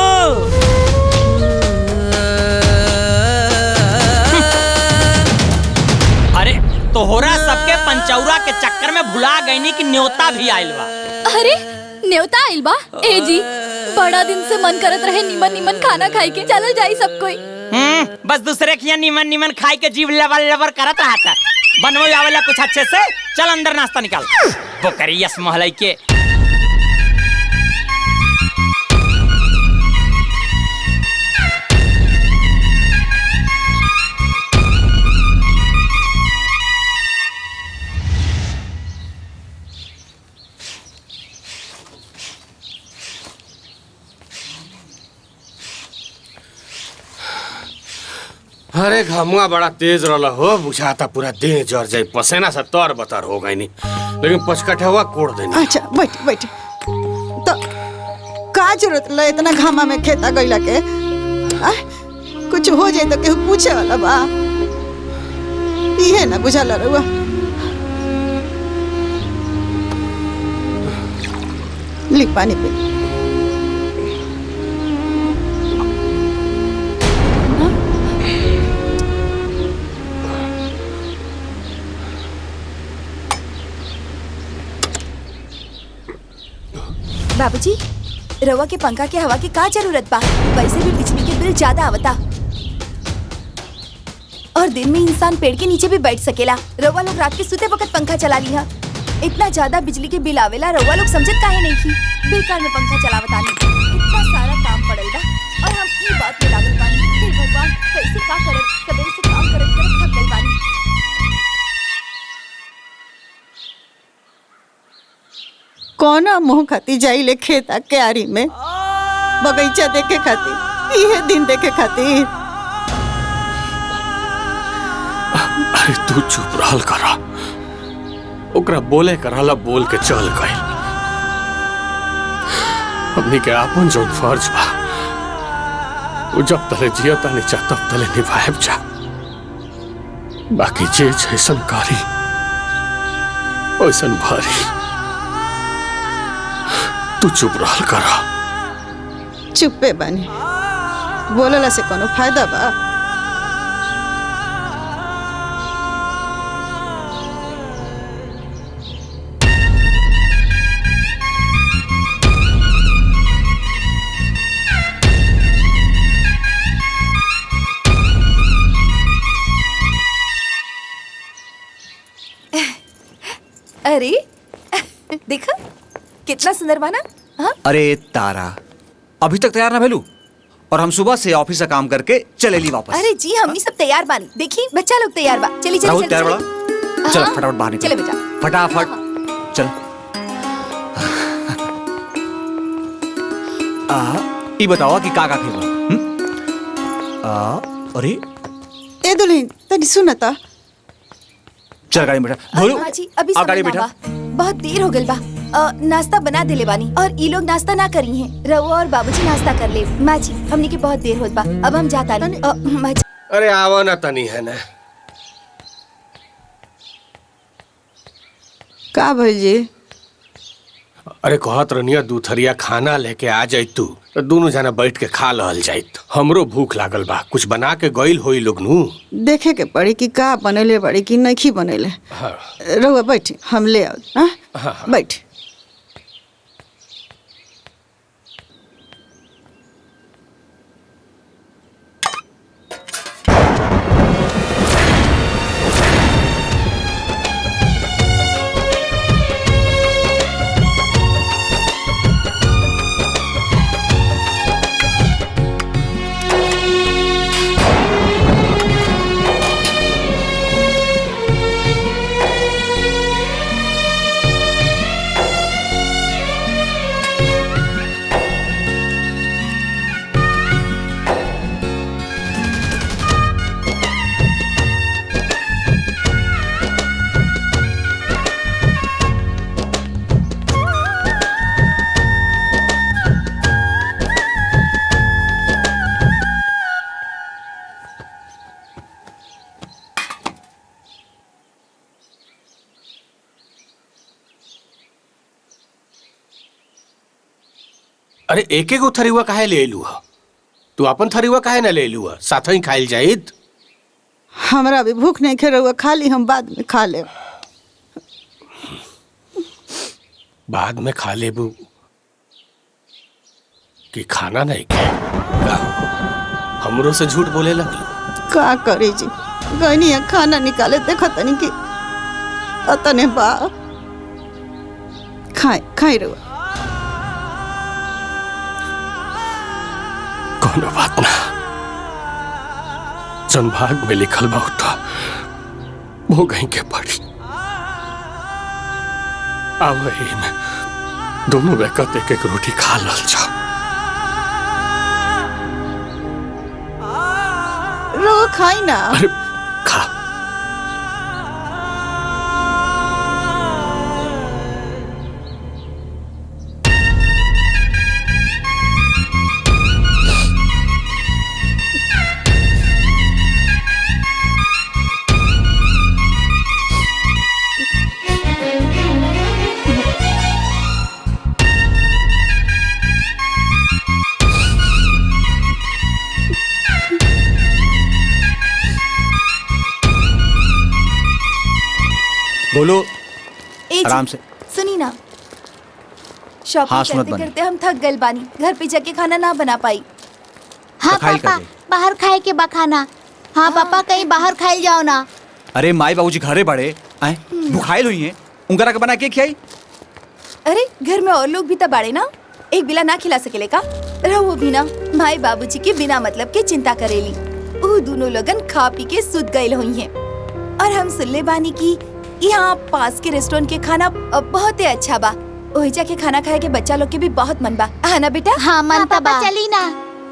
अरे तोहरा सबके पंचौरा के चक्कर में भुला गईनी कि न्योता भी आइल बा। अरे न्योता आइल बा? ए जी, बड़ा दिन से मन करत रहे निमन निमन खाना खाई के। चलो जाई सब कोई। बस दूसरे के निमन निमन खाई के जीव लबर करत रहता। बनवे आवेला कुछ अच्छे से। चल अंदर नाश्ता निकाल। बोकरी यस महलाई के। अरे घामुआ बड़ा तेज रहला हो, बुझाता पूरा देह जर जाई, पसेना से तर बतर हो गई नी, लेकिन पचकठवा कोड़ देनी। अच्छा बैठ तो का जरूरत ला इतना घामा में खेता गईला के? कुछ हो जाए तो केहू पूछे वाला बा? इहे ना बुझाला रहुआ। ली पानी पी। बाबूजी, रवा के पंखा के हवा की का जरूरत बा? वैसे भी बिजली के बिल ज्यादा आवता और दिन में इंसान पेड़ के नीचे भी बैठ सकेला। रवा लोग रात के सुते वक्त पंखा चला लिया। इतना ज्यादा बिजली के बिल आवेला, रवा लोग समझत काहे नहीं की? बेकार में पंखा चलावतानी। इतना सारा काम पड़ल बा और हम ई बात में लागल बानी। हे भगवान, कैसे का करब? सबेरे से काम करत थक गइल बानी। कौना मुँह खाती जाइले खेता क्यारी में बगीचा देखे खातिर, इहे दिन देखे खातिर। अरे तू चुप रहल करा, ओकरा बोले कराला बोल के चल गई। हमनी के आपन जो फर्ज बा वो जब तले जियता नहीं तब तले निभाएब जा। बाकी जे जैसन कारी वैसन भारी। तू चुप रहल करा। चुप्पे बानी, बोलला से कोनो फायदा बा? अरे देखा कितना सुंदर बना। हाँ? अरे तारा, अभी तक तैयार ना भेलू और हम सुबह से ऑफिस से काम करके चले ली वापस। अरे जी हमनी सब तैयार बानी। देखी बच्चा लोग तैयार बा। चली चली राहुल तैयार चली। बड़ा? चल फटाफट बाहर निकल। चले बेटा, फटाफट चल। ई बताओ कि का खेबा? अरे ए दुल्हन तनी सुनता। चल गाड़ी में बैठा। अरे माँ जी, अभी गाड़ी समय ना बैठा। बा। बहुत देर हो गइल बा। नाश्ता बना देले बानी और ई लोग नाश्ता ना करी हैं। रउआ और बाबूजी नाश्ता कर ले। माँ जी, हमनी के बहुत देर होत बा, अब हम जाता नहीं। माँ जी, अरे आवा ना तनी है ना। का भइल जी? अरे कहत रनिया दूथरिया खाना लेके आ जाई तू, तो दोनों जना बैठ के खा लहल जाइत। हमरो भूख लागल बा, कुछ बना के गइल होई लोग नु। देखे के पड़ी कि का बनेले बड़ी कि नहीं बनेले। हाँ। रहुआ बैठ, हम ले आओ। हाँ? बैठ। अरे एक एक थरीवा काहे ले लू? तू अपन थरीवा काहे ना ले लू? साथ ही खाइल जाइत। हमरा भी भूख नहीं खे रहुआ, खाली हम बाद में खा ले। बाद में खा लेबू कि खाना नहीं खाए? हमरो से झूठ बोले लगलू। का करे जी, गनी खाना निकाले देखा तनी कि अतने बा। खाए खाए रहुआ। कोनो बात ना, जन भाग में लिखल बा उठा वो कहीं के पड़ी। अब में दोनों बेकत एक एक रोटी खा लल जाओ। रो खाई ना। अरे खा। बोलो ए जी, आराम से। सुनी ना, हाँ, शॉपिंग सुनत करते बानी। करते हम थक गए बानी, घर पे जाके खाना ना बना पाई। हाँ पापा, बाहर खाए के बखाना। हाँ पापा, कहीं बाहर खाए जाओ ना। अरे माई बाबूजी घरे बड़े आए भुखाइल हुई हैं, उनकरा के बना के खियाई। अरे घर में और लोग भी तो बाड़े ना, एक बिला ना खिला सकेले का? रहो भी ना, भाई बाबूजी के बिना मतलब के चिंता करेली। वो दोनों लोगन खा पी के सुत गए हुई हैं। और हम सुनले बानी की यहाँ पास के रेस्टोरेंट के खाना बहुत ही अच्छा बा। वही जाके खाना खाए के बच्चा लोग के भी बहुत मन बा, है ना बेटा? हाँ मन बा। चली ना।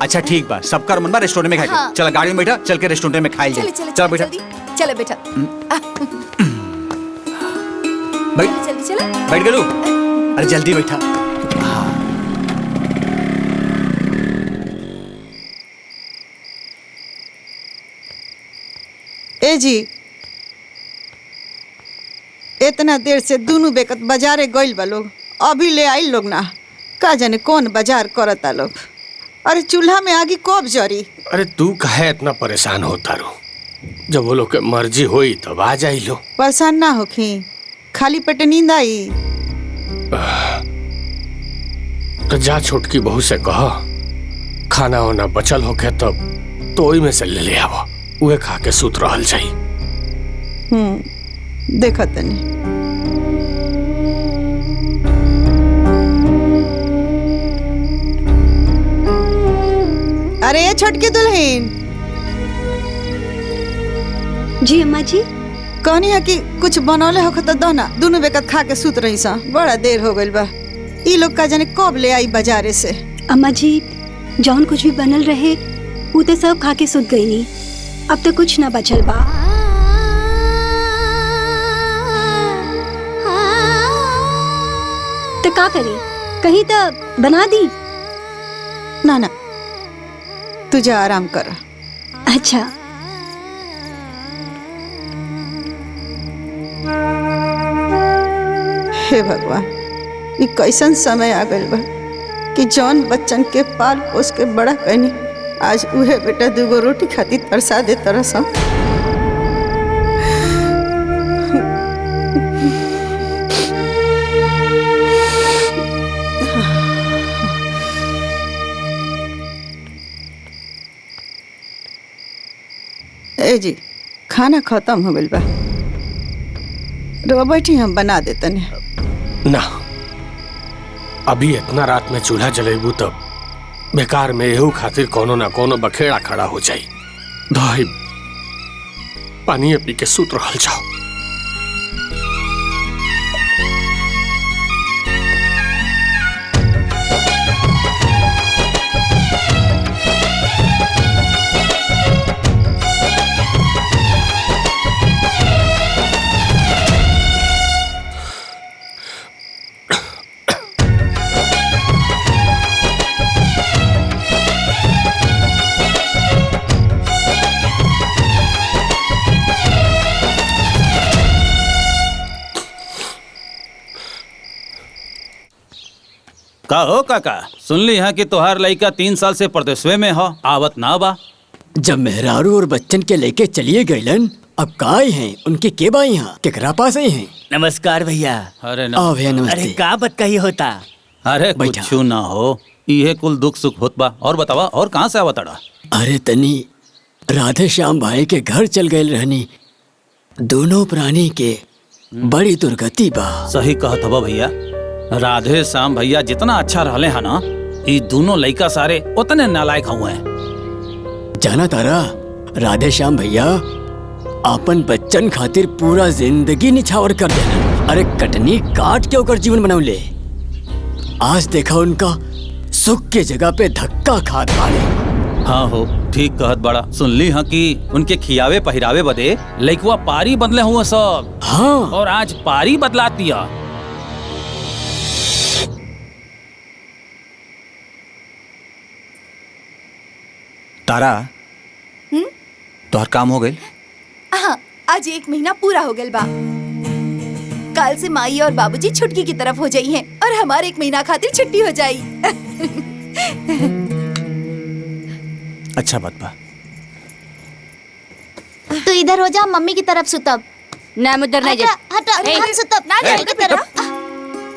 अच्छा ठीक बा, सबका मन बा रेस्टोरेंट में खाए के। हाँ। चल गाड़ी में बैठा, चल के रेस्टोरेंट में खाई जाए। चल बेटा चलो बेटा, बैठ जल्दी चलो। बैठ गलू। अरे जल्दी बैठा। ए जी, इतना देर से दोनों बेकत बाजारे गइल बा लोग, अभी ले आइल लोग ना। का जाने कौन बाजार करता लोग। अरे चूल्हा में आगी कब जरी? अरे तू काहे इतना परेशान होता रो? जब वो लोग के मर्जी होई तब आ जाई लो। परेशान ना होखी, खाली पेटे नींद आई। तो जा छोटकी बहू से कह खाना वाना बचल होके तब तो ओई में से ले आवो, उहे खा के सुत रहल जाई। देखा तनी। अरे ये छोटकी दुल्हन। जी अम्मा जी। कहनी है कि कुछ बनौले हो तो दो ना, दोनों बेकत खा के सुत रही सा। बड़ा देर हो गइल बा। ई लोग का जाने कब ले आई बाजारे से। अम्मा जी, जौन कुछ भी बनल रहे वो तो सब खा के सुत गई नी। अब तो कुछ ना बचल बा। तो का करी, कहीं तो बना दी। ना ना, तुझे आराम कर। अच्छा। हे भगवान, ये कैसन समय आ गइल बा कि जौन बच्चन के पाल पोस के बड़ा कनी, आज उहे बेटा दूगो रोटी खातिर तरसा दे तरस। ए जी, खाना खत्म हो गइल बा। रो बैठी, हम बना देतनी। ना, अभी इतना रात में चूल्हा जलेबू तब बेकार में एहू खातिर कोनो ना कोनो बखेड़ा खड़ा हो जाई। दही पानी पी के सुत रहल जाओ। का हो काका, सुनली है कि तोहार लड़का 3 साल से परदेशवे में हो, आवत ना बा। जब मेहरारू और बच्चन के लेके चलिए गईलन, अब का आई हैं उनके के बाई यहाँ केकरा पास आई हैं। नमस्कार भैया। अरे आओ भैया नमस्ते। अरे का बात कही होता? अरे कुछ ना हो, ये कुल दुख सुख होत बा। और बतावा, और कहाँ से आवत अड़ा? अरे तनी राधे श्याम भाई के घर चल गए रहनी, दोनों प्राणी के बड़ी दुर्गति बा। सही कहत हवा भैया, राधे श्याम भैया जितना अच्छा रहले है ना, ये दोनों लड़का सारे उतने नालायक हुए हैं। जाना तारा, राधे श्याम भैया अपन बच्चन खातिर पूरा जिंदगी निछावर कर देना। अरे कटनी काट के ओकर जीवन बनौले, आज देखा उनका सुख के जगह पे धक्का खात बाड़े। हाँ हो, ठीक कहत बड़ा। सुनली हाँ कि उनके खियावे पहिरावे बदे लइकवा पारी बदले हुए सब। हाँ, और आज पारी बदला दिया। तारा, तोहर काम हो गई? हाँ, आज 1 महीना पूरा हो गया बा। कल से माई और बाबूजी छुटकी की तरफ हो जाई हैं और हमारे 1 महीना खातिर छुट्टी हो जाई। अच्छा बात बा। तू इधर हो जा, मम्मी की तरफ सुतब। ना उधर नहीं जा। हटा, हम सुतब ना मम्मी की तरफ।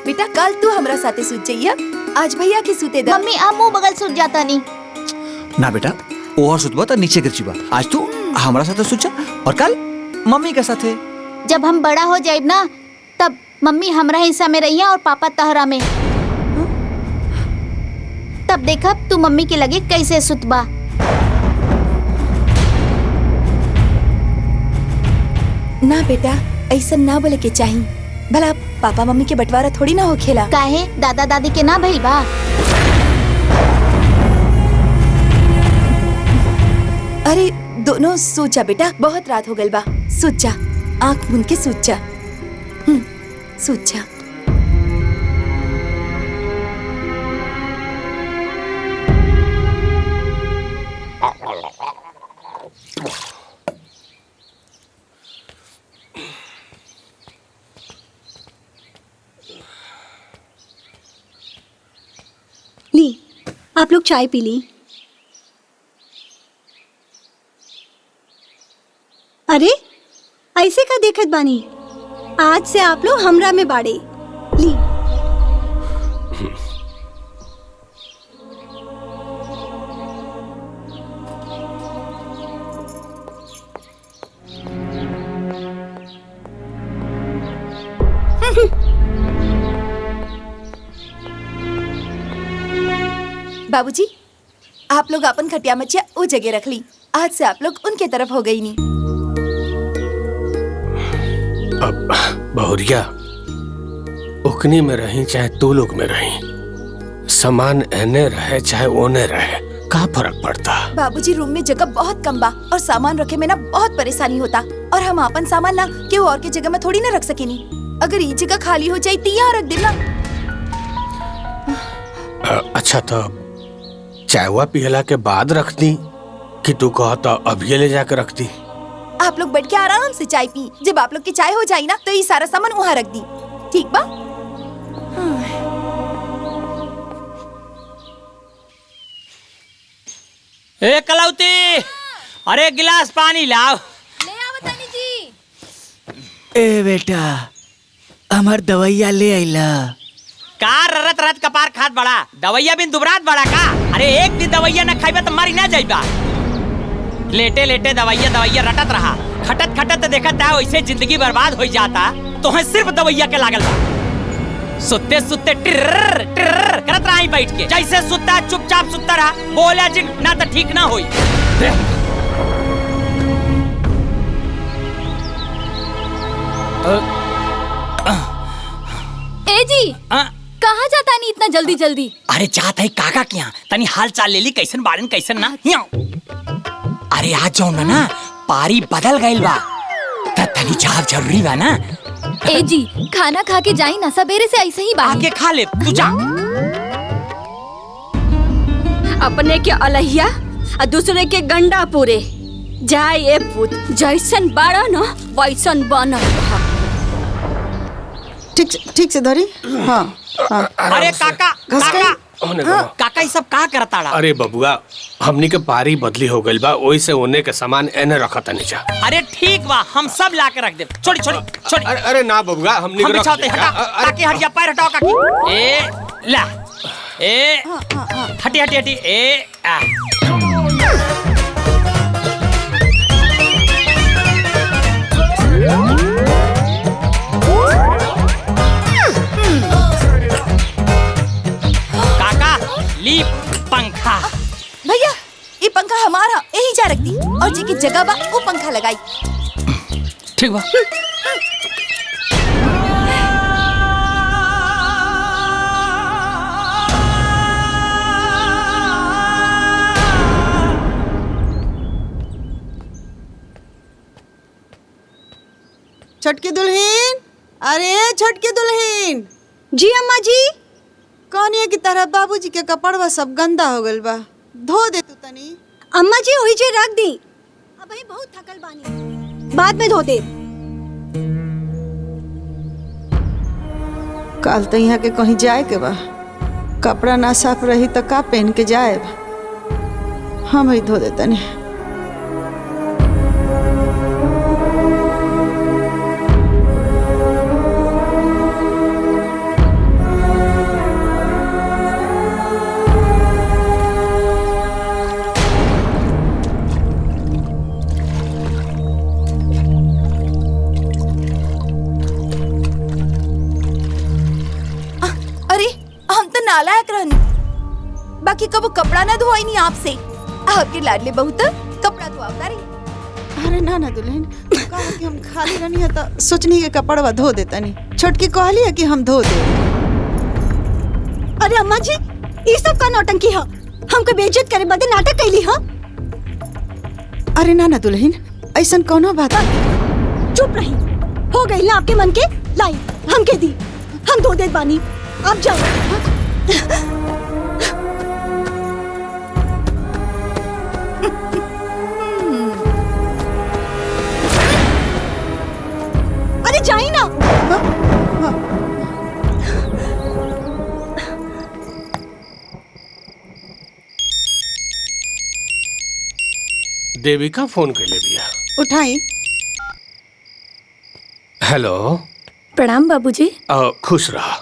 बेटा कल तू हमरा साथे सूत जाइया, आज भैया के सूते दा। मम्मी आ मुंह बगल सूत जाता नहीं। ना बेटा, और सुतबा तो नीचे गिर जीबा। आज तू हमारा साथे सुत जा और कल मम्मी के साथे। जब हम बड़ा हो जाएब ना, तब मम्मी हमरा हिस्सा में रहिया और पापा तहरा में। तब देखा तू मम्मी के लगे कैसे सुतबा। ना बेटा, ऐसा ना बोले के चाहिए। भला पापा मम्मी के बंटवारा थोड़ी ना हो खेला। काहे दादा दादी के ना भइल बा? अरे दोनों सूत जा बेटा, बहुत रात हो गई बा। सूत जा, आँख मूंद के सूत जा। सूत जा। ली, आप लोग चाय पी ली। अरे ऐसे का देखत बानी? आज से आप लोग हमरा में बाड़े। ली। बाबूजी, आप लोग अपन खटिया मचिया वो जगह रख ली। आज से आप लोग उनके तरफ हो गई नहीं। अब बहुरिया, उकनी में रही चाहे तू लोग में रही, सामान एने रहे चाहे ओने रहे, का फर्क पड़ता? बाबूजी, रूम में जगह बहुत कम बा और सामान रखे में ना बहुत परेशानी होता। और हम अपन सामान ना केहू और के जगह में थोड़ी ना रख सकेनी। अगर ये जगह खाली हो जाए तो यहाँ रख देना। अच्छा तो चायवा पियला के बाद रख दी कि तू कहता अभी ले जाकर रख दी? आप लोग बैठ के आराम से चाय पी। जब आप लोग की चाय हो जाए ना तो ये सारा सामान वहाँ रख दी, ठीक बा? ए कलौती, अरे गिलास पानी लाओ। ले आओ तानी जी। ए बेटा, हमार दवाइया ले आइला। का ररत रत कपार खात बड़ा, दवाइया बिन दुबरात बड़ा का? अरे एक दिन दवाइया न खाइबा तो मारी ना जाइबा। लेटे लेटे दवाइया रटत रहा, खटत खटत देखत है वैसे जिंदगी बर्बाद हो जाता। तो है सिर्फ दवाइया के लागल बा। सुत्ते सुत्ते टिर्र टिर्र करत रहा बैठ के, जैसे सुत्ता चुपचाप सुत्ता रहा। बोला जिन ना तो ठीक ना होई। ए जी, कहाँ जाता नहीं इतना जल्दी जल्दी? अरे जात है काका के यहाँ, तनी हाल चाल ले ली, कैसन बाड़न कैसन ना। अरे आज जाओ ना, पारी बदल गइल बा, तनी जाब जरूरी बा ना। ए जी, खाना खा के जाई ना, सवेरे से ऐसे ही बानी। आके खा ले, तू जा। अपने के अलहिया और दूसरे के गंडा पूरे जाए। ए पुत, जैसन बाड़ा ना वैसन बनल रहा। ठीक से धरी। हाँ हाँ। अरे काका काका होने दो। काका ये सब का करताड़ा? अरे बबुआ हमनी के पारी बदली हो गइल बा, ओई से ओने के सामान एने रखत नीचा। अरे ठीक बा, हम सब ला के रख दे। छोड़ी छोड़ी छोड़ी। अरे ना बबुआ हमनी हम के बिछाते हटा। काकी हट जा, पैर हटाओ काकी। ए ला ए हटी हटी हटी ए आ। काका ली पंखा। भैया ये पंखा हमारा, यही जा रख दी और जी की जगह बा वो पंखा लगाई। ठीक बा। छोटकी दुल्हन, अरे छोटकी दुल्हन। जी अम्मा जी। कौनिया की तरह बाबूजी के कपड़वा सब गंदा हो गइल बा, धो दे तू तनी। अम्मा जी वही जे रख दी, अब ही बहुत थकल बानी, बाद में धो दे। कल तो यहाँ के कहीं जाए के बा, कपड़ा ना साफ रही तो का पहन के जाए? हम ही धो दे तनी। अरे हम तो नालायक रहनी, बाकी कबो कपड़ा ना धोई नहीं आपसे। आपके लाडले बहू तो कपड़ा धोआवता रही। अरे ना ना दुल्हन, कहा कि हम खाली रहनी है तो सोचनी के कपड़वा धो देता नहीं। छोटकी कहली है कि हम धो दे। अरे अम्मा जी ये सब का नौटंकी है, हमको बेइज्जत करे बदे नाटक कैली है। अरे ना ना दुल्हन, ऐसा कोनो बात नहीं। चुप रही, हो गई ना आपके मन के। लाई हमके दी, हम धो दे बानी, आप जाओ। अरे जाई ना। देविका फोन कैले बिया। उठाई। हेलो। प्रणाम बाबूजी। खुश रहा।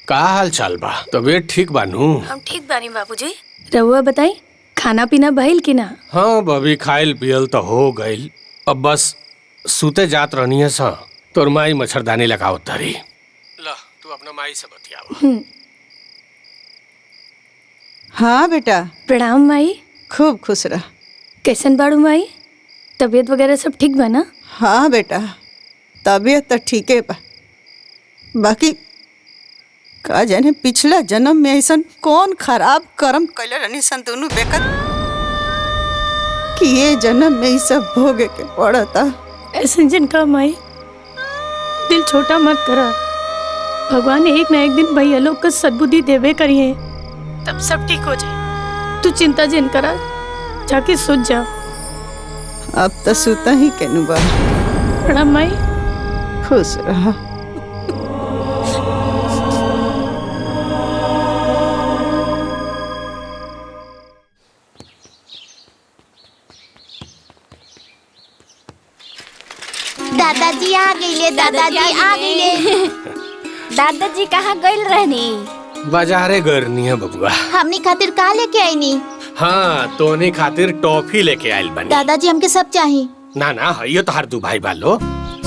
का हाल चाल बा? तबीयत ठीक बानू? हम ठीक बानी बाबूजी। रहुआ बताई खाना पीना भइल कि ना? हाँ बबी, खाइल पियल तो हो गइल, अब बस सूते जात रहनी है सा। तोर माई मच्छरदानी लगावत तारी। ला तू अपना माई से बतियावा। हाँ बेटा। प्रणाम माई। खूब खुश रह। कैसन बाड़ू माई? तबीयत वगैरह सब ठीक बा ना? हाँ बेटा, तबीयत तो ठीक है बा, बाकी का जाने पिछला जन्म में ऐसा कौन खराब कर्म कैले रहनी सन दोनों बेकत कि ये जन्म में ही सब भोगे के पड़ता। ऐसा जिनका माई दिल छोटा मत करा, भगवान एक ना एक दिन भैया लोग को सद्बुद्धि देवे करिए, तब सब ठीक हो जाए। तू चिंता जिन करा, जाके सोच जा। अब तो सुता ही केनु बा। प्रणाम माई। खुश रहा। दादाजी आ गईले, दादाजी आ गईले। दादाजी कहाँ गइल रहनी? बाजारे गरनी है बबुआ। हमनी खातिर का लेके आईनी? हाँ तोने खातिर टॉफी लेके आयल बनी। दादाजी हमके सब चाहिए। ना ना ये तो हर दू भाई बालो,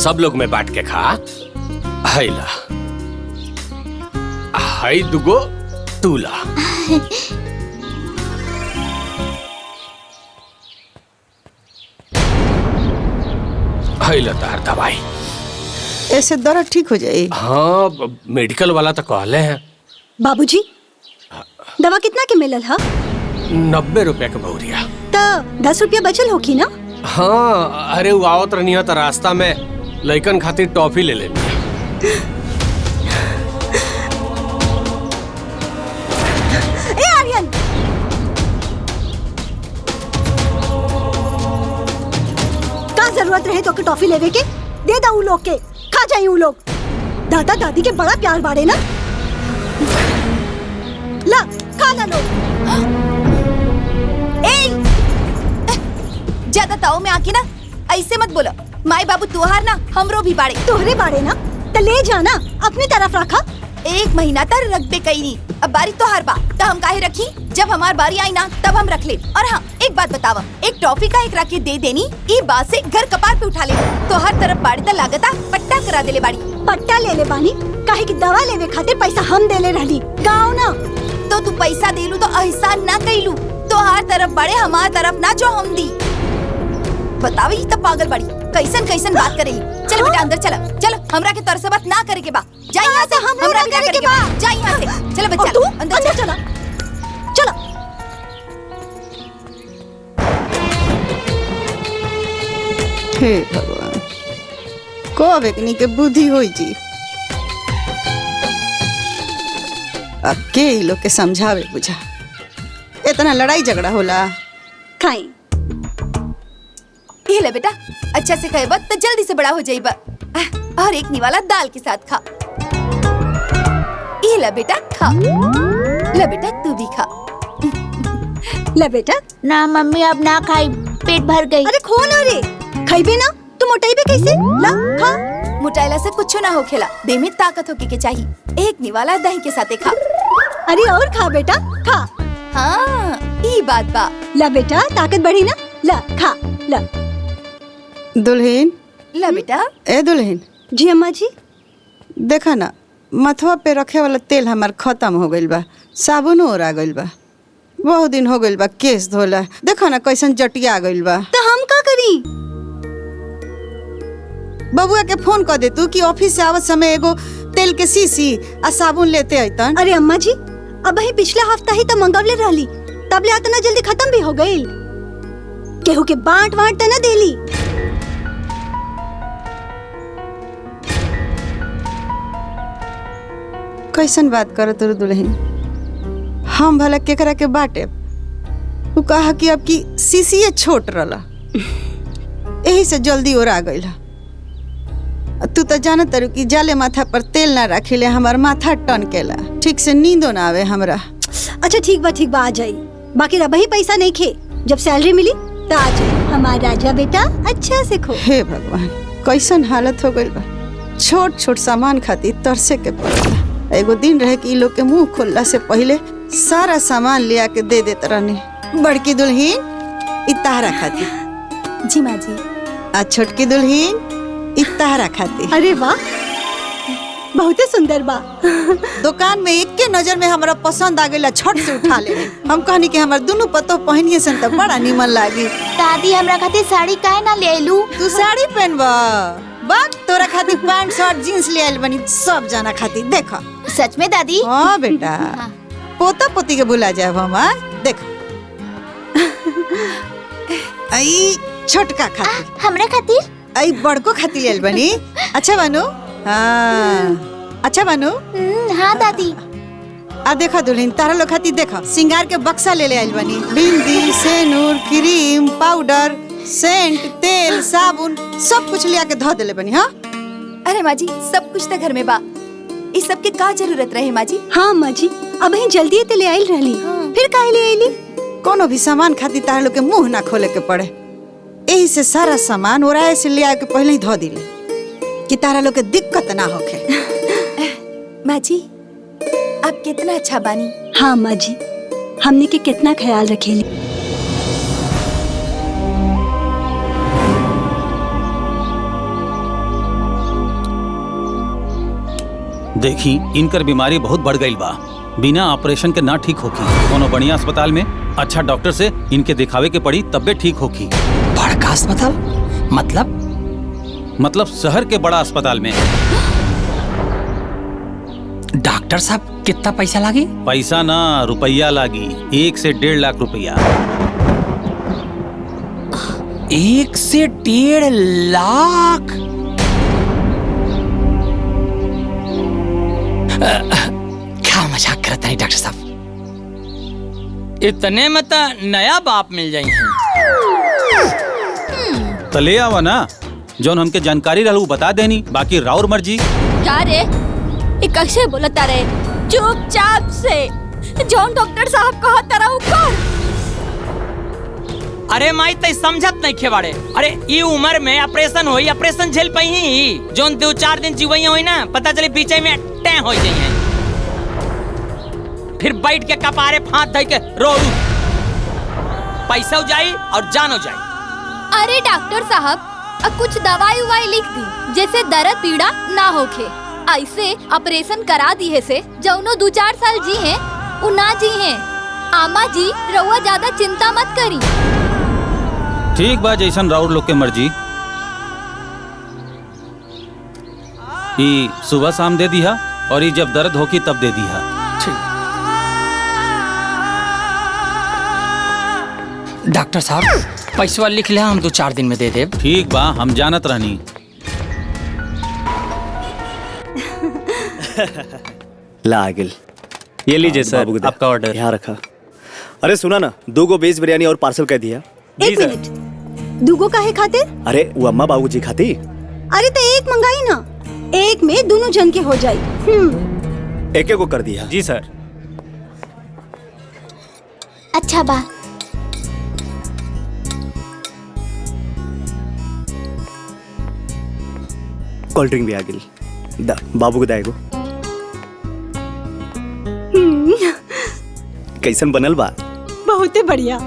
सब लोग में बांट के खा। हैला हाय दुगो तूला। हैला तार दवाई। ऐसे दर्द ठीक हो जाए? हाँ मेडिकल वाला तो कहले हैं। बाबूजी दवा कितना के मिलल है? 90 रुपया के बहुरिया। तो 10 रुपया बचल होखी ना? हाँ अरे वो आवत रहनी है तो रास्ता में लइकन खातिर टॉफी ले लेनी। ए आर्यन, का जरूरत रहे तो के टॉफी लेवे के? दे दा उ लोग के, खा जाई उ लोग। दादा दादी के बड़ा प्यार बाड़े ना। ला खाना लो। ज्यादा ताव में आके ना ऐसे मत बोलो। माई बाबू तुहार ना हमरो भी बाड़े। तोहरे बाड़े ना तो ले जाना अपनी तरफ रखा। 1 महीना तक रख बे कई नहीं। अब बारी तोहार बा तो हम काहे रखी? जब हमार बारी आई ना तब हम रख ले। और हाँ एक बात बतावा, एक टॉफी का एक रखे दे देनी ई बात से घर कपार पे उठा ले। तो हर तरफ बाड़ी तो लागता पट्टा करा देले बाड़ी। पट्टा ले ले बानी काहे की दवा लेवे खातिर पैसा हम देले रहली गाँव ना। तो तू पैसा देलू तो एहसान ना कइलू। तो हर तरफ बड़े हमार तरफ ना जो हम दी। बतावे ही तब पागल बड़ी कैसन कैसन बात करेली। चल बेटा अंदर चला। चलो हमरा के तरह से बात ना करे के बा। जा यहाँ से हमरा भी ना करे के बा। जा यहाँ से। चलो बच्चा तू अंदर चला चलो। हे भगवान को बेकनी के बुद्धि होई जी। अब के ई लोग के समझावे बुझा। इतना लड़ाई झगड़ा होला खाई। ये ले बेटा अच्छा से खाए तो जल्दी से बड़ा हो जाइबा। और एक निवाला दाल के साथ खा। ये ले बेटा खा। ले बेटा तू भी खा। ले बेटा। ना मम्मी अब ना खाई, पेट भर गई। अरे खो ना रे, खाइबे ना तू मोटाई बे कैसे? ला खा। मोटाइला से कुछ ना हो खेला। देह में ताकत होके के चाहिए। एक निवाला दही के साथ खा। अरे और खा बेटा खा। हाँ ये बात बा। ला बेटा ताकत बढ़ी ना। ला खा ला। दुल्हन। ला बेटा। ए दुल्हन। जी अम्मा जी। देखा ना मथवा पे रखे वाला तेल हमार खत्म हो गइल बा। साबुनो ओरा गइल बा। बहुत दिन हो गइल बा केस धोला। देखा ना कैसन जटिया गइल बा। तो हम का करी? बबुआ के फोन कर दे तू कि ऑफिस से आवत समय एगो तेल के शीशी आ साबुन लेते अइतन। अरे अम्मा जी अब ही पिछला हफ्ता ही तो मंगवले रहली, तब ले इतना जल्दी खत्म भी हो गई। केहू के बांट वांट तो न देली। कैसन बात करत हो दुल्हन? हम भला केकरा के बाटे? तू कहा कि अब की शीशी छोट रहला यही से जल्दी ओरा गइल। तू तो जानत तारू कि जाले माथा पर तेल ना रखिले हमार माथा टनकेला, ठीक से नींदो ना आवे हमरा। अच्छा ठीक बा आ जाई। बाकी रब ही पैसा नहीं खे, जब सैलरी मिली तो आ जाई। हमारा राजा बेटा अच्छा से खो। हे भगवान कैसन हालत हो गइल बा। छोट छोट सामान खातिर तरसे के पड़ेला। एगो दिन रहे कि इ लोग के मुंह खोलला से पहले सारा सामान लिया के दे देत रहनी। बड़की दुल्हन इ ताहरा खातिर। जी माँ जी। आ छोटकी दुल्हन इ ताहरा खातिर। अरे वाह बहुते सुंदर बा। दुकान में एक के नजर में हमरा पसंद आ गइला, छट से उठा ले। हम कहनी कि हमर दोनों पतो पहनिए सन त बड़ा निमन लागी। दादी हमरा खातिर साड़ी काहे ना ले आइलू? तू साड़ी पहनबा? बात तोरा खातिर पैंट शर्ट जींस ले आइल बनी सब जाना खातिर। देखा सच में दादी? हाँ बेटा। पोता पोती के बुला जाए हम। देख आई छोटका खातिर। हमरा खातिर? आई बड़को खातिर ले आइल बनी। अच्छा बानू? हाँ अच्छा बानू? हाँ दादी। आ देखा दुल्हन तारा लोग खातिर देखा सिंगार के बक्सा ले आइल बनी। बिंदी सेनूर क्रीम पाउडर सेंट तेल साबुन सब कुछ लिया के धो देले बनी। हाँ अरे माँ जी सब कुछ तो घर में बा। इस सब के का जरूरत रहे माँ जी? हाँ अम्मा जी अब ही जल्दी ते ले आइल रहली। फिर काहे ले आइली? कोनो भी सामान खातिर तारा लोग के मुंह ना खोले के पड़े। यही से सारा सामान ओराए से ले आके पहले ही धो दिले कि तारा लोग के दिक्कत ना होखे। माँ जी आप कितना अच्छा बानी। हाँ अम्मा जी हमने के कितना ख्याल रखेली। देखी इनकर बीमारी बहुत बढ़ गई बा। बिना ऑपरेशन के ना ठीक होगी। कोनो बढ़िया अस्पताल में अच्छा डॉक्टर से इनके दिखावे के पड़ी तबे ठीक होगी। बड़का अस्पताल मतलब शहर के बड़ा अस्पताल में। डॉक्टर साहब कितना पैसा लागी? पैसा ना रुपया लागी। 1 से 1.5 लाख रुपया। 1 से 1.5 लाख? क्या मजाक करता है डॉक्टर साहब? इतने में तो नया बाप मिल जाये हैं। तो ले आवा ना, जौन हमके जानकारी रहू बता देनी, बाकी राउर मर्जी। क्या रे ये कैसे बोलता रे? चुपचाप से जॉन डॉक्टर साहब कहा तरह ऊपर। अरे माई तई समझत नहीं खेवाड़े। अरे ई उम्र में ऑपरेशन होई, ऑपरेशन झेल पाई ही जोन 2-4 दिन जीवई होई ना, पता चले बीचे में टै हो जाइए, फिर बैठ के कपारे फांत धई के रो, पैसा जाई और जान हो जाई। अरे डॉक्टर साहब अब कुछ दवाई उवाई लिख दी जैसे दर्द पीड़ा ना होखे। ऐसे ऑपरेशन करा दी है से जौनो 2-4 साल जी हैं वो ना जी हैं। आमा जी रउआ ज्यादा चिंता मत करी। ठीक बा, जैसन राउर लोग के मर्जी। ई सुबह शाम दे दिया और ई जब दर्द होगी तब दे दिया। डॉक्टर साहब पैसा लिख ले, हम 2-4 दिन में दे दे। ठीक बा, हम जानत रहनी। ला आगिल, ये लीजिए सर, बाबू आपका ऑर्डर यहाँ रखा। अरे सुना ना, 2 गो वेज बिरयानी और पार्सल कर दिया। एक मिनट, दूगो काहे खातिर? अरे वो अम्मा बाबूजी खाती। अरे तो एक मंगाई ना, एक में दोनों जन के हो जाए। एक को कर दिया। जी सर। अच्छा बा। कोल्ड ड्रिंक भी आगिल, दा बाबू को दाएगो। कैसन बनल बा? बहुत ही बढ़िया।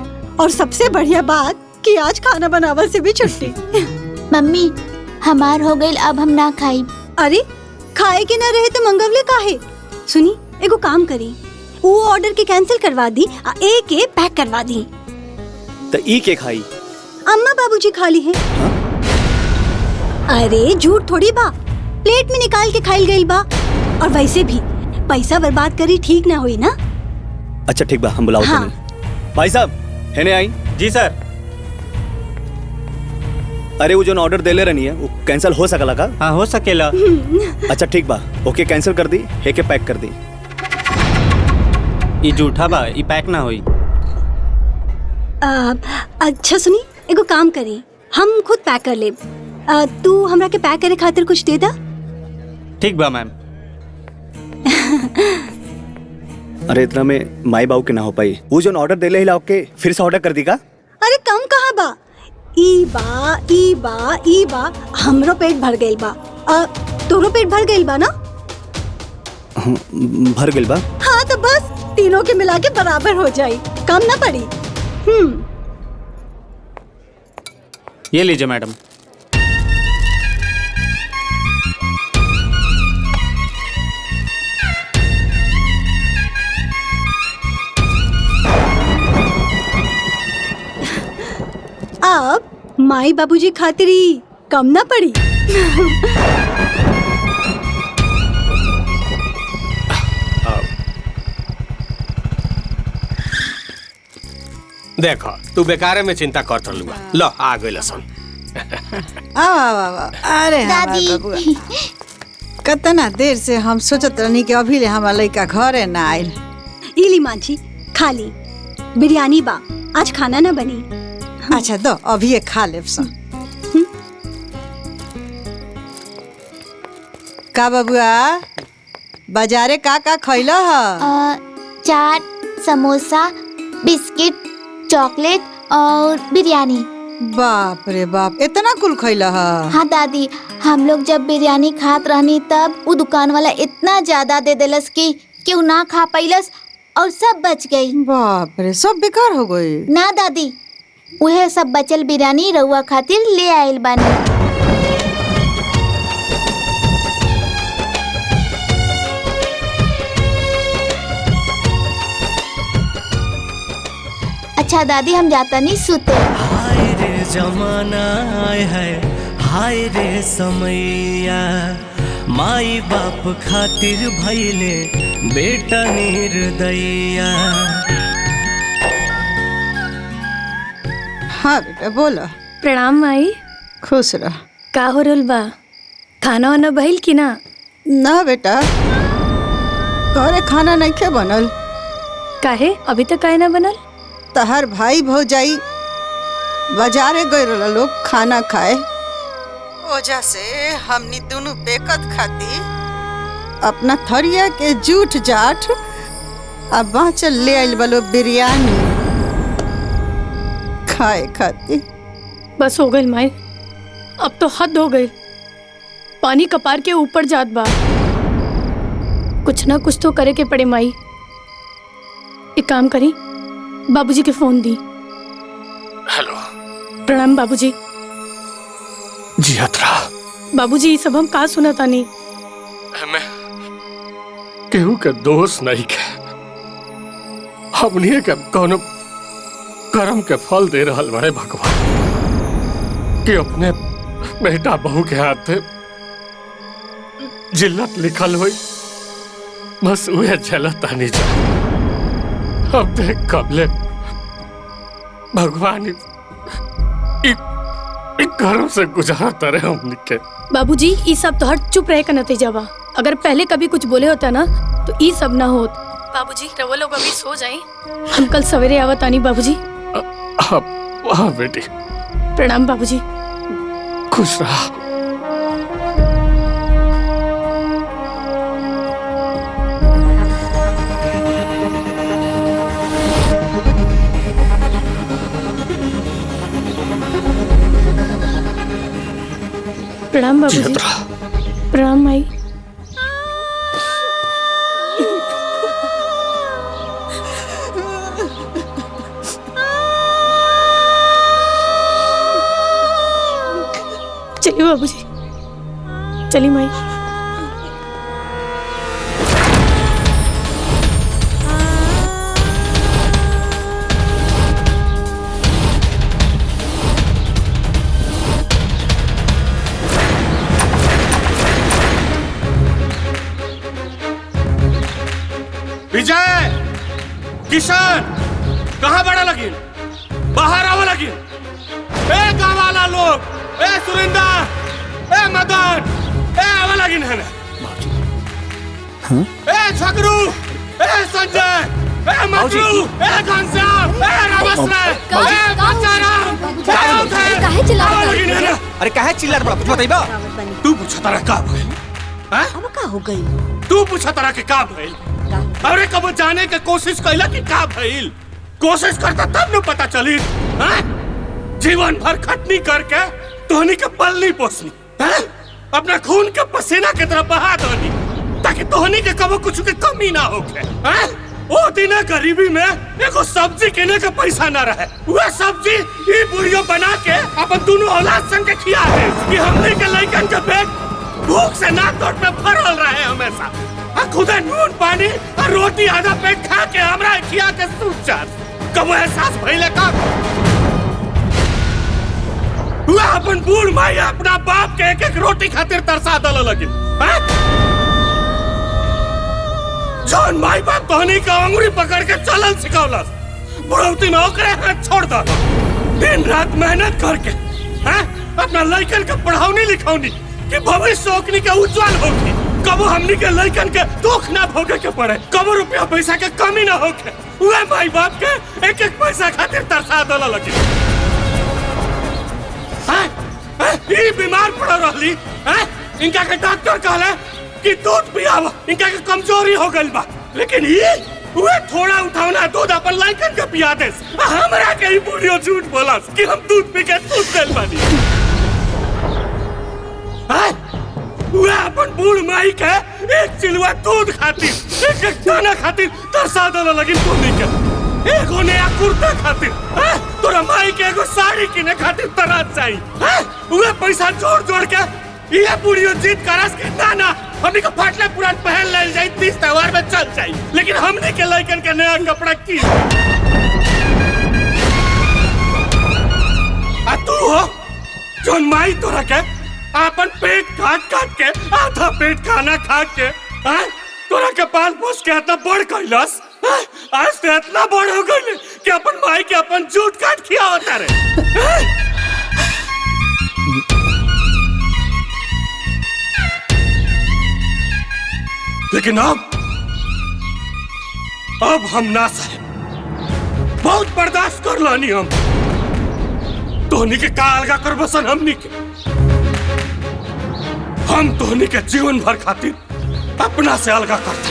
और सबसे बढ़िया बात कि आज खाना बनावल से भी छुट्टी। मम्मी हमार हो गई, अब हम ना खाई। अरे खाए के ना रहे तो मंगवले काहे? सुनी, एगो काम करी, वो ऑर्डर के कैंसिल करवा दी, एक के पैक करवा दी। तो ई के खाई? अम्मा बाबूजी खा ली है। अरे झूठ थोड़ी बा, प्लेट में निकाल के खाइल गई बा। और वैसे भी पैसा बर्बाद करी ठीक ना हुई ना। अच्छा ठीक बा, हम बुलाओ। हाँ। भाई साहब है आई? जी सर। अरे वो जो ऑर्डर देले रहनी है वो कैंसिल हो सकला का? हाँ हो सकेला। अच्छा ठीक बा, ओके कैंसिल कर दी, एक पैक कर दी। ये झूठा बा, ये पैक ना होई। अच्छा सुनी, एगो काम करी, हम खुद पैक कर ले। तू हमरा के पैक करे खातिर कुछ दे दा। ठीक बा मैम। अरे इतना में माई बाबू के ना हो पाई, वो जो ऑर्डर देले ही लाओ के फिर से ऑर्डर कर दी का? अरे कम कहाँ बा, ई बा हमरो पेट भर गइल बा। तोरो पेट भर गइल बा ना? भर गइल बा। हाँ तो बस तीनों के मिला के बराबर हो जाई, कम ना पड़ी। ये लीजिए मैडम। अब माई बाबूजी खातिर ही कम ना पड़ी। देखो तू बेकारे में चिंता करत रहलुआ। लो आ गइल सन। अरे हमार बबुआ, कितना देर से हम सोचत रहनी कि अभी ले हमार लड़का घरे ना आइल। इली माँ जी खा ली, बिरयानी बा, आज खाना ना बनी। अच्छा दो, अभी ये खा लेब सन। का बबुआ, बाजारे का खैला ह? चाट, समोसा, बिस्किट, चॉकलेट और बिरयानी। बाप रे बाप, इतना कुल खैला ह? हाँ दादी, हम लोग जब बिरयानी खात रहनी तब वो दुकान वाला इतना ज्यादा दे देलस कि केहू ना खा पाइलस और सब बच गई। बाप रे, सब बेकार हो गई। ना दादी, उहे सब बचल बिरयानी रउआ खातिर ले आइल बानी। अच्छा दादी, हम जाता नहीं सुते। हाय रे जमाना है, हाय रे समैया, माई बाप खातिर भइले बेटा निर्दयया। हाँ बेटा बोलो। प्रणाम माई। खुश रह। का हो रहल बा? खाना वाना भइल कि ना? ना बेटा, घरे खाना नहीं खे बनल। काहे अभी तक काहे ना बनल? तहर भाई भौजाई बाजारे गए रहला लोग खाना खाए, वजह से हमनी दोनों बेकत खाती अपना थरिया के जूठ जाठ अब बाँचल ले आइल बलो बिरयानी खाए खाती। बस हो गई माई, अब तो हद हो गई। पानी कपार के ऊपर जात बा, कुछ ना कुछ तो करे के पड़े माई। एक काम करी, बाबूजी के फोन दी। हेलो। प्रणाम बाबूजी। जी यात्रा। बाबूजी ये सब हम कहा सुना था नहीं। हमें केहू के दोष नहीं के, हमनी के कोनो कर्म के फल दे रहल बड़े भगवान कि अपने बेटा बहू के हाथे जिल्लत लिखल हुई, बस उहे झेलता नहीं जा। अब देख कबले भगवान कर्म से गुजारता रहे हमनी के। बाबूजी ये सब तो हट चुप रहे का नतीजा बा। अगर पहले कभी कुछ बोले होता ना तो ये सब ना होत। बाबूजी रवा लोग अभी सो जाए, हम कल सवेरे आवत आनी बाबूजी। हाँ बेटी। प्रणाम बाबूजी। खुश रहा। प्रणाम बाबूजी। प्रणाम माई। चलिए बाबूजी, चलिए माई। विजय, किशन, कहाँ बड़ा लगी? बाहर आवा लगी। ए गाँव वाला लोग, ए सुरिंदर, ए मदन, ए आवा लगी है ना? ए झगरू, ए संजय, ए मजरू, ए घनश्याम, ए रामश्रय, ए बच्चाराम, काहे चिल्ला रहे हो? अरे काहे चिल्ला रहे हो? बताइबा। तू पूछा तारा का भइल? हैं? अब का हो गई? तू पूछा तारा के का भइल? अरे कब जाने के कोशिश कैला कि का भइल? कोशिश करता तब न पता चली। जीवन भर खटनी करके तोहनी के पलनी पोसनी, अपना खून के पसीना के तरह बहा दनी ताकि तोहनी के कबो कुछ के कमी ना होके। ओ दिन गरीबी में एगो सब्जी किने के पैसा ना रहे, वह सब्जी ई बुढ़ियो बना के अपन दोनों औलाद संग के खिया दे कि हमने के लइकन के पेट भूख से ना तोड़ पे भरल रहे हमेशा। खुदा नून पानी और रोटी आधा पेट खा के हमरा खिया के सूत जात। कब एहसास भइले का? हुआ अपन बूढ़ माई अपना बाप के एक रोटी खातिर तरसा दल लगी। जौन माई बाप तोहनी का अंगुरी पकड़ के चलल सिखौलस, बुढ़ौती में ओकरे हाथ छोड़ दल। दिन रात मेहनत करके अपना लइकन के पढ़ावनी लिखौनी कि भविष्य ओकनी के उज्जवल होगी। कबो हमनी के लइकन के दुख ना भोगे के पड़े, कबो रुपया पैसा के कमी ना होके। उहे माई बाप के एक एक पैसा खातिर तरसा दल लगी। ई बीमार पड़ रहली, इनका के डॉक्टर कहले कि दूध पियावा, इनका के कमजोरी हो गइल बा। लेकिन ई उहे थोड़ा उठावना दूध अपन लइकन के पिया देस। हमरा के ई बुढ़ियो झूठ बोलस कि हम दूध पी के सूत गइल बानी। उहे अपन बूढ़ माई के एक चिलवा दूध खातिर, एक एक दाना खातिर तरसा दल लगी तोहनी के। एगो नया कुर्ता खातिर, तोरा माई के एगो साड़ी किने खातिर तरस जाई। उहे पैसा जोड़ जोड़ के ये बुढ़ियो जीत करस के ना हमनी को फाटले पुरान पहन ले जाई, 30 त्योहार में चल जाई। लेकिन हमनी के लइकन के नया कपड़ा की आ तू हो जोन माई तोरा के अपन पेट काट काट के आधा पेट खाना खा के तोरा के पाल पोस के इतना बड़ कैलस। आज तो इतना बड़ हो गई कि अपन माई के अपन जूठ काट खिया होता रे। लेकिन अब हम ना सहे, बहुत बर्दाश्त कर लानी हम। तोहनी के का अलगा कर बसन हमनी के। हम तोहनी के जीवन भर खातिर अपना से अलगा कर दे।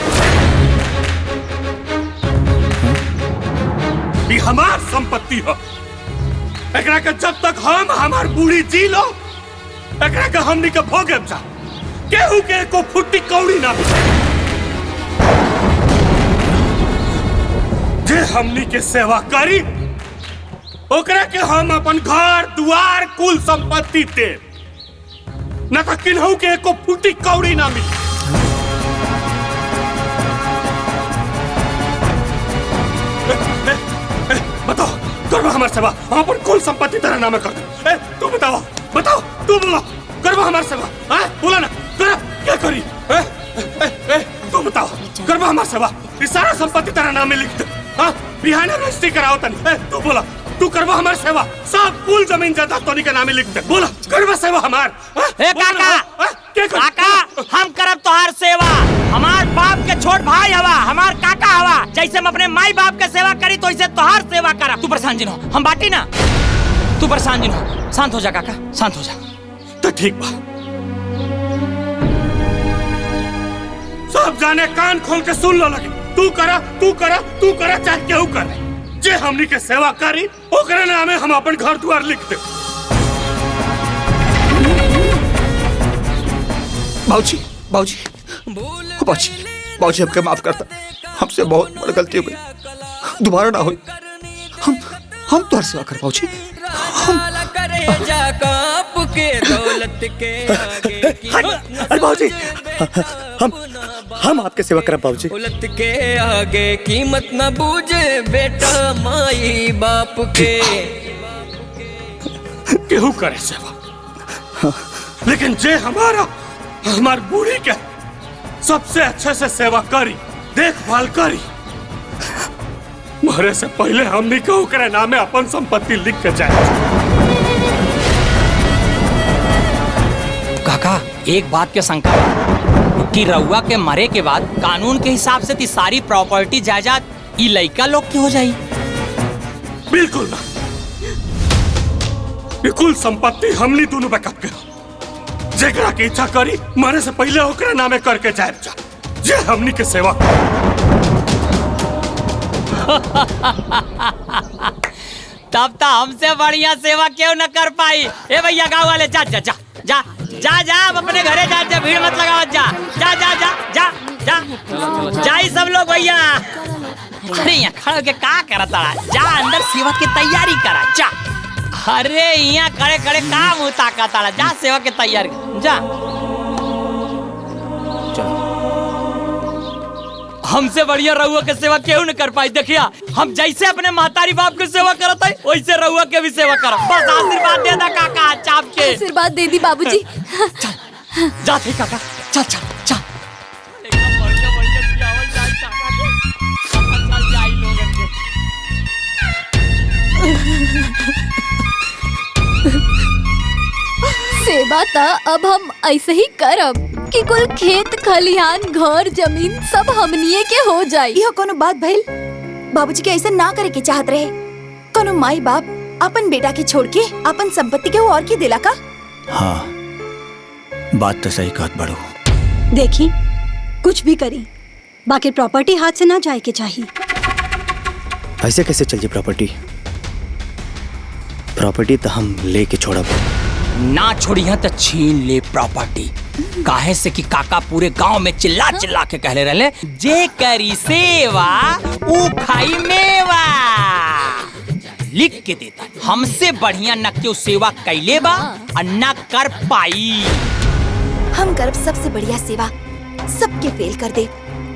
ये हमार संपत्ति हो। एकरा के जब तक हम हमार बूढ़ी जी लो एकरा के हमनी के भोगे जा केहू के को फुट्टी कौड़ी ना मिले। जे हमनी के सेवा करी ओकरा के हम अपन घर दुआर कुल संपत्ति दे न तो किन्हू के को फुट्टी कौड़ी ना मिले। बताओ करवा हमारे सेवा हम अपन कुल संपत्ति तेरा नाम कर दे। तू बताओ बताओ तू बोलो करवा हमारे सेवा। बोला ना कर क्या करी। तू बताओ करवा हमारे सेवा ये सारा संपत्ति तेरा नाम में लिख दे। बिहान रजिस्ट्री कराओ तनी। तू बोला तू करवा हमारे सेवा सब कुल जमीन जायदाद तोनी के नाम में लिख दे। बोला करवा सेवा हमार। काका हम करब तोहार सेवा। हमार बाप के छोट भाई हवा हमार काका हवा। जैसे हम अपने माई बाप के सेवा करी तो इसे तोहार सेवा करब। तू परेशान जिन हो हम बाटी ना। तू परेशान जिन हो शांत हो जा काका शांत हो जा। तो ठीक बा सब जाने कान खोल के सुन लो लगे। तू करा तू करा तू करा चाहे केहू करे जे हमनी के सेवा करी ओकरे नामे हम अपन घर द्वार लिख दे। बाबूजी बाबूजी बाबूजी बाबूजी हमके माफ करता। हमसे बहुत बड़ी गलती हो गई दोबारा ना हुई। हम तो हर सेवा कर बाबूजी। अरे बाबूजी हम आपके सेवा करब बाबूजी। उलट के आगे कीमत न बूझे बेटा माई बाप के। केहू करे सेवा लेकिन जे हमार बूढ़ी के सबसे अच्छे से सेवा करी देखभाल करी मरे से पहले हमनी के ओकरे नामे अपन संपत्ति लिख के जाए। काका एक बात के शंका कि रउआ के मरे के बाद कानून के हिसाब से ती सारी प्रॉपर्टी जायदाद ई लइका लोग की हो जाई। बिल्कुल ना ये कुल संपत्ति हमनी दोनों बैकअप के जेकरा के इच्छा करी मरे से पहले ओकरे नामे करके जाए जा जे हमनी के सेवा। तब तो हमसे बढ़िया सेवा क्यों न कर पाई। ए भैया गाँव वाले जा जा जा जा जा जा अपने घरे जा जा भीड़ मत लगाओ। जा जा जा जा जा जा जाई सब लोग भैया। अरे यहाँ खड़े के का करता जा अंदर सेवा की तैयारी करा जा। अरे यहाँ खड़े खड़े काम होता का जा सेवा की तैयारी जा। हमसे बढ़िया रहुआ के सेवा क्यों न कर पाई। देखिया हम जैसे अपने महतारी बाप की सेवा करत है वैसे रहुआ के भी सेवा करो। बस आशीर्वाद दे दा काका चाप के। आशीर्वाद दे दी बाबूजी। जा थे काका चल चल चल। सेवा ता अब हम ऐसे ही करब कि कुल खेत खलिहान घर जमीन सब हमनिए के हो जाई। यह कोनो बात भइल बाबूजी के ऐसा ना करे के चाहत रहे। कोनो माई बाप अपन बेटा के छोड़ के अपन संपत्ति के वो और की दिला का। हाँ बात तो सही कहत बड़ो। देखी कुछ भी करी बाकी प्रॉपर्टी हाथ से ना जाए के चाहिए। ऐसे कैसे चल जी प्रॉपर्टी तो हम लेके छोड़ब ना छोड़िया तो छीन ले प्रॉपर्टी। काहे से कि काका पूरे गांव में चिल्ला चिल्ला के कहले रहले जे करी सेवा ऊ खाई मेवा। लिख के देता हमसे बढ़िया न क्यों सेवा कैले बा और न कर पाई। हम करब सबसे बढ़िया सेवा सबके फेल कर दे।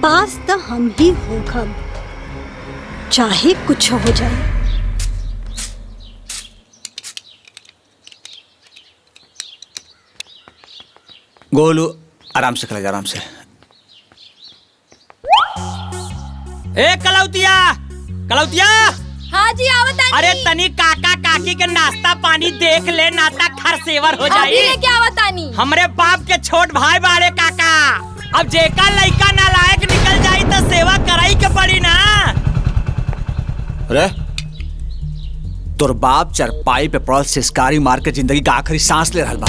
पास तो हम ही होखब चाहे कुछ हो जाए। गोलू आराम से खड़ा जा आराम से। ए कलौतिया कलौतिया। हाँ जी आवतानी। अरे तनी काका काकी के नाश्ता पानी देख ले नाता खरसेवर हो जाई। अभी लेके आवतानी। हमरे बाप के छोट भाई बारे काका अब जेका लइका नालायक निकल जाई तो सेवा कराई के पड़ी ना। अरे तोर बाप चरपाई पे पड़ल सिसकारी मार के जिंदगी का आखिरी सांस ले रहल बा।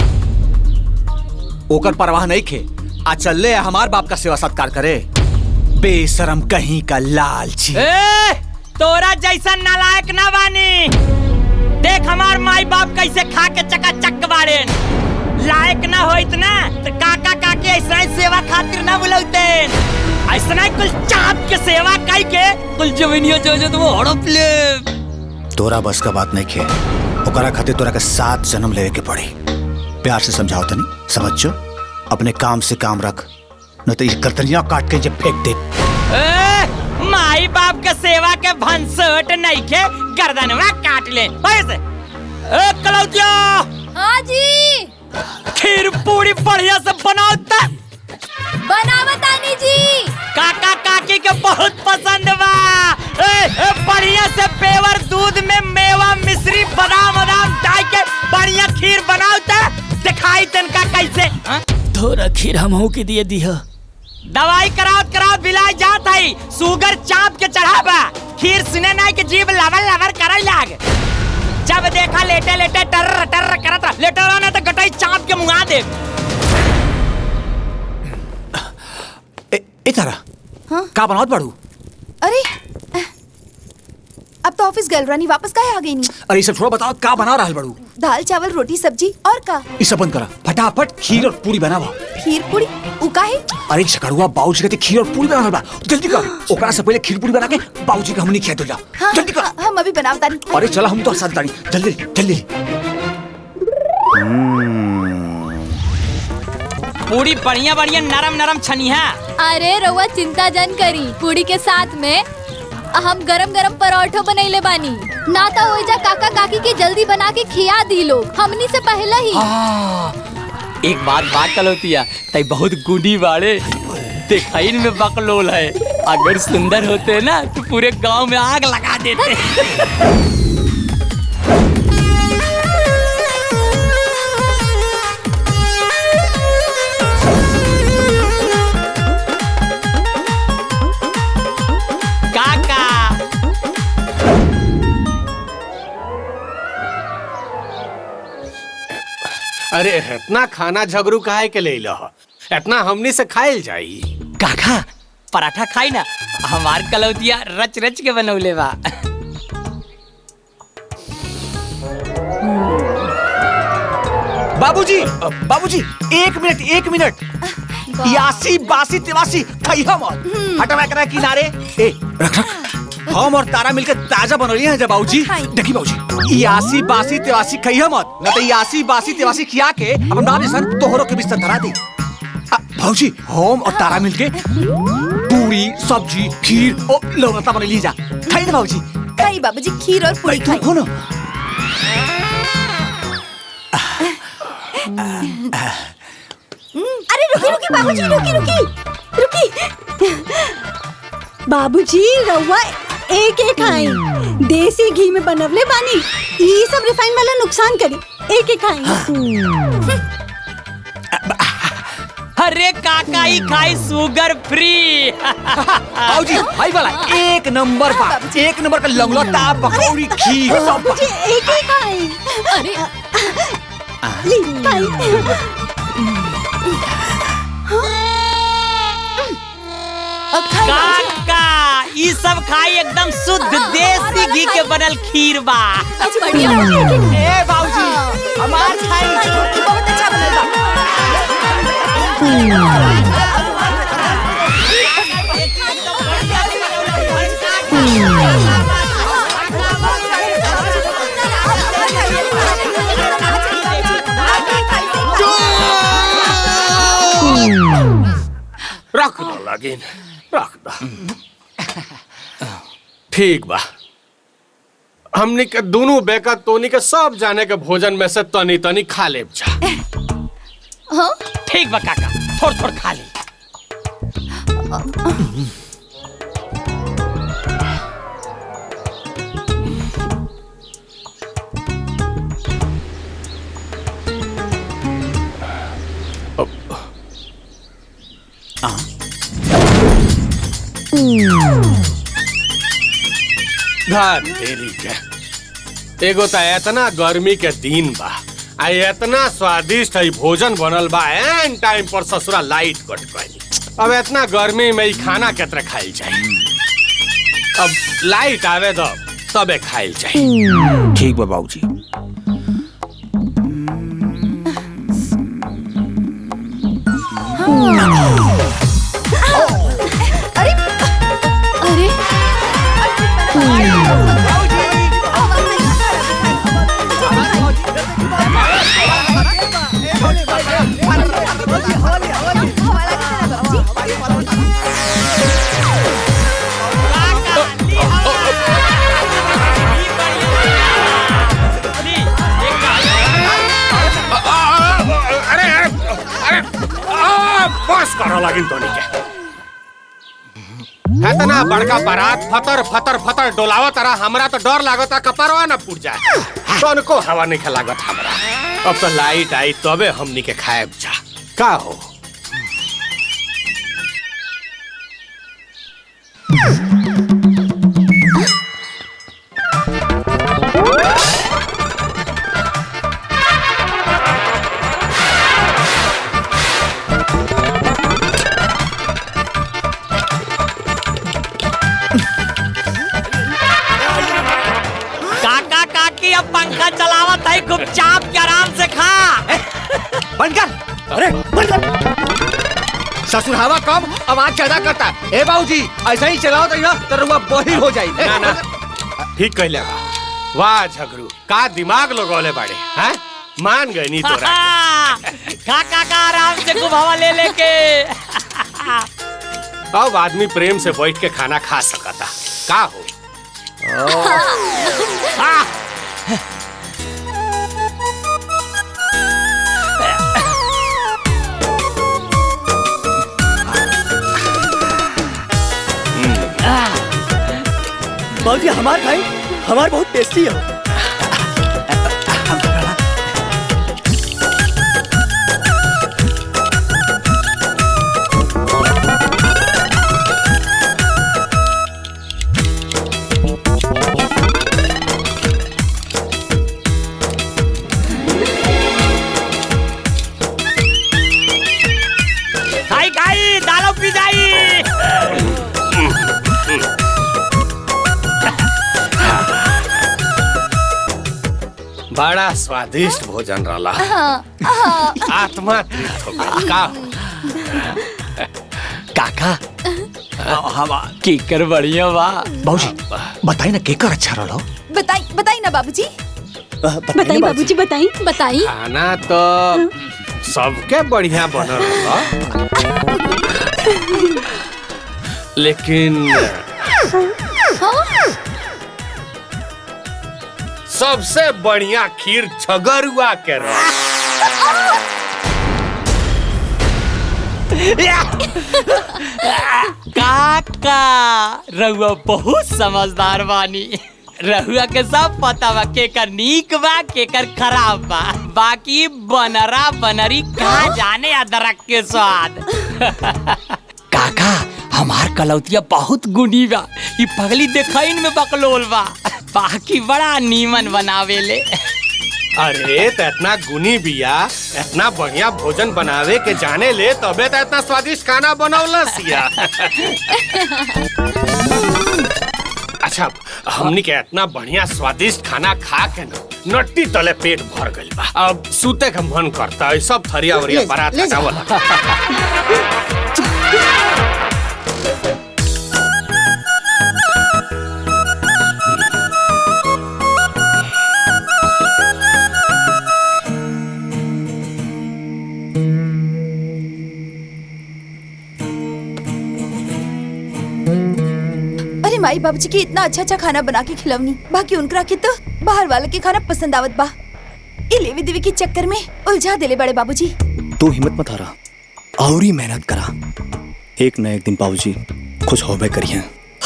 ओकर परवाह नहीं खे आ चल ले हमार बाप का सेवा सत्कार करे। बेशरम कहीं का लालची। तोरा जैसा नालायक ना बानी। देख हमार माई बाप कैसे खा के चकाचक बाड़े। लायक ना होइत ना तो काका काकी ऐसा ही सेवा खातिर ना बुलाते। ऐसा कुल चाप के सेवा काई के कुल जमीनियो जो तुम हड़प ले। तोरा बस का बात नहीं खे। ओकरा खातिर तोरा के 7 जन्म लेवे के पड़ी। प्यार से समझाओ तनी, समझो। अपने काम से काम रख, न तो ये गर्दनियां काट के जे फेंक दे। माई बाप के सेवा के भंसट नहीं के गर्दनवा काट ले। ऐसे कलौजिया। हाँ जी। खीर पूरी बढ़िया से बनाओ। बनावतानी जी। काका काकी के बहुत पसंद बा। बढ़िया से पेवर दूध में मेवा मिश्री बादाम डाल के बढ़िया खीर बनाओ। दिखाई तनका कैसे। थोड़ा खीर हमहू के दिए दिया। दवाई कराओ बिलाई जात है। शुगर चाप के चढ़ावा। खीर सुने ना कि जीभ लवर करे लाग। जब देखा लेटे लेटे टर टर करत लेटे रहना तो गटाई चाप के मुंगा दे। तारा हाँ? का बनावत बाड़ू? अरे अब तो ऑफिस गल रानी वापस काहे आ गई नी? अरे ये सब छोड़ो, बताओ का बना रहल बाड़ू? दाल चावल रोटी सब्जी और का? ये सब बंद करा, फटाफट खीर और पूरी बनावा। खीर पूरी उ काहे? अरे शकड़ुआ बाबूजी कहते खीर और पूरी बना रहल बा। जल्दी कर। ओकरा से पहले खीर पूरी बना के बाबूजी के हमनी खिया दो जा। हाँ, जल्दी कर। हम अभी बनावतानी। अरे चला हम तो साथ तानी। जल्दी जल्दी। पूरी बढ़िया बढ़िया नरम नरम छनी है। अरे रउआ चिंता जन करी। पूरी के साथ में हम गरम गरम परोठो बनैले बानी। ना तो हो जा काका काकी के जल्दी बना के खिया दी लोग हमनी से पहले ही। एक बात कलौतिया तई बहुत गुडी बाड़े। दिखाई में बकलोल है। अगर सुंदर होते ना तो पूरे गांव में आग लगा देते। अरे इतना खाना झगड़ू काहे के ले लो? इतना हमनी से खाइल जाई। काका पराठा खाई ना। हमार कलौतिया रच रच के बनौले बा। बाबूजी 1 मिनट। यासी बासी तिवासी खइहा मत। हटवा करा किनारे। रख। हम और तारा मिलकर ताजा बनौली है बाबूजी। देखी बाबूजी, यासी बासी तिवासी खइहा मत, न तो यासी बासी तिवासी खिया के अपन नाम सन तोहरो के बिस्तर धरा दे। बाबूजी हम और तारा मिलके पूरी सब्जी खीर और लौंगता बनौली जा। खाई ना बाबूजी। खाई बाबूजी खीर और पूरी खाई। हो ना। अरे रुकी बाबूजी रुकी। बाबूजी रउआ एक खाई। देसी घी में बनवले बानी। ये सब रिफाइन वाला नुकसान करी। एक खाई। अरे काका ही खाई शुगर फ्री। बाबूजी भाई वाला 1 नंबर बा। 1 नंबर का लंगलता पकौड़ी खीर सब। बाबूजी एक खाई। अरे ली खाई। काका ये सब खाई एकदम शुद्ध देसी घी के बनल खीर बा। बढ़िया। ए बाबूजी हमार खाई बहुत अच्छा बनल बा। रख दो लागिन, रख दो। ठीक बा। हमनी के दोनों बेका तोनी के सब जाने के भोजन में से तनी तनी खा लेब जा। हाँ? ठीक बा काका, थोड़ थोड़ खा ले। तेरी के एगो तो इतना गर्मी के दिन बा आई इतना स्वादिष्ट है भोजन बनल बा एन टाइम पर ससुरा लाइट कट गई। अब इतना गर्मी में खाना केतरा खाइल जाए। अब लाइट आवे तो तबे खाइल जाए। ठीक बा बाबूजी। अरे अरे बस करो लगिन तो नहीं के। इतना बड़का बारात फतर फतर फतर डोलावत रहा। हमरा तो डर लागत कपरवा ना फूट जाए। तो को हवा नहीं लागत हमरा। अब तो लाइट आई तबे हमनी के खाएब जा। का हो पंखा चलावत है खूब चाप के आराम से खा। बंद कर। अरे बंद कर। ससुर हवा कम आवाज ज्यादा करता है। ए बाबूजी ऐसा ही चलाओ तो रुआ बोही हो जाई। ना ना ठीक कहले बा। वाह झगड़ू का दिमाग लगौले बाड़े हैं। मान गए नहीं तोरा। खा खा खा आराम से खूब हवा ले लेके। अब आदमी प्रेम से बैठ के खाना खा सकता। का हो बाबूजी हमार खाई हमार बहुत टेस्टी है। खाई खाई दालो पी जाई। बड़ा स्वादिष्ट भोजन रहा। आत्मा तृप्त हो गई। का काका हवा केकर बढ़िया बा। बाबूजी बताई ना केकर अच्छा रहा। बताई ना बाबूजी। बताई बाबूजी बताई बताई। खाना तो सबके बढ़िया बनल रहा। लेकिन सबसे बढ़िया खीर झगरुआ के रहा। काका रहुआ बहुत समझदार बानी। रहुआ के सब पता बा केकर नीक बा केकर खराब बा। बाकी बनरा बनरी कहाँ जाने अदरक के स्वाद। काका हमार कलौतिया बहुत गुनी बा। ई पगली देखाइन में बकलोल बा। बाकी बड़ा नीमन बनावेले। अरे तो इतना गुनी बिया इतना बढ़िया भोजन बनावे के जाने ले तबे तो इतना स्वादिष्ट खाना बनौलस या। अच्छा हमनी के इतना बढ़िया स्वादिष्ट खाना खा के ना नट्टी तले पेट भर गइल बा। अब सूते का मन करता है। सब थरिया वरिया बारात हटावला। अरे माई बाबूजी की इतना अच्छा अच्छा खाना बना के खिलवनी। बाकी उनकरा के तो बाहर वाले के खाना पसंद आवत बा। ये लेवी देवी के चक्कर में उलझा देले बड़े बाबूजी। तू हिम्मत मत हारा और ही मेहनत करा। एक न एक दिन बाबूजी खुश होबे करिए।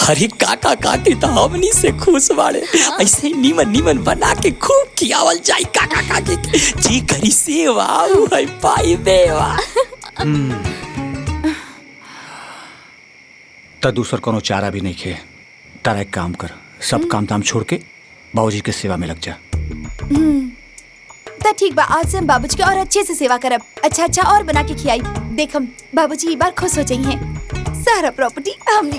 अरे काका काकी तो हमनी से खुश बाड़े। ऐसे नीमन नीमन बना के खूब खियावल जाई काका काकी। जी करी सेवा है पाई देवा। तो दूसर कोनो चारा भी नहीं खे। तारा एक काम कर, सब काम ताम छोड़ के बाबूजी के सेवा में लग जा। तो ठीक बा, आज से हम बाबूजी के और अच्छे से सेवा करब, अच्छा अच्छा और बना के खियाई। देखम बाबूजी एक बार खुश हो जाइए। सारा प्रॉपर्टी हमने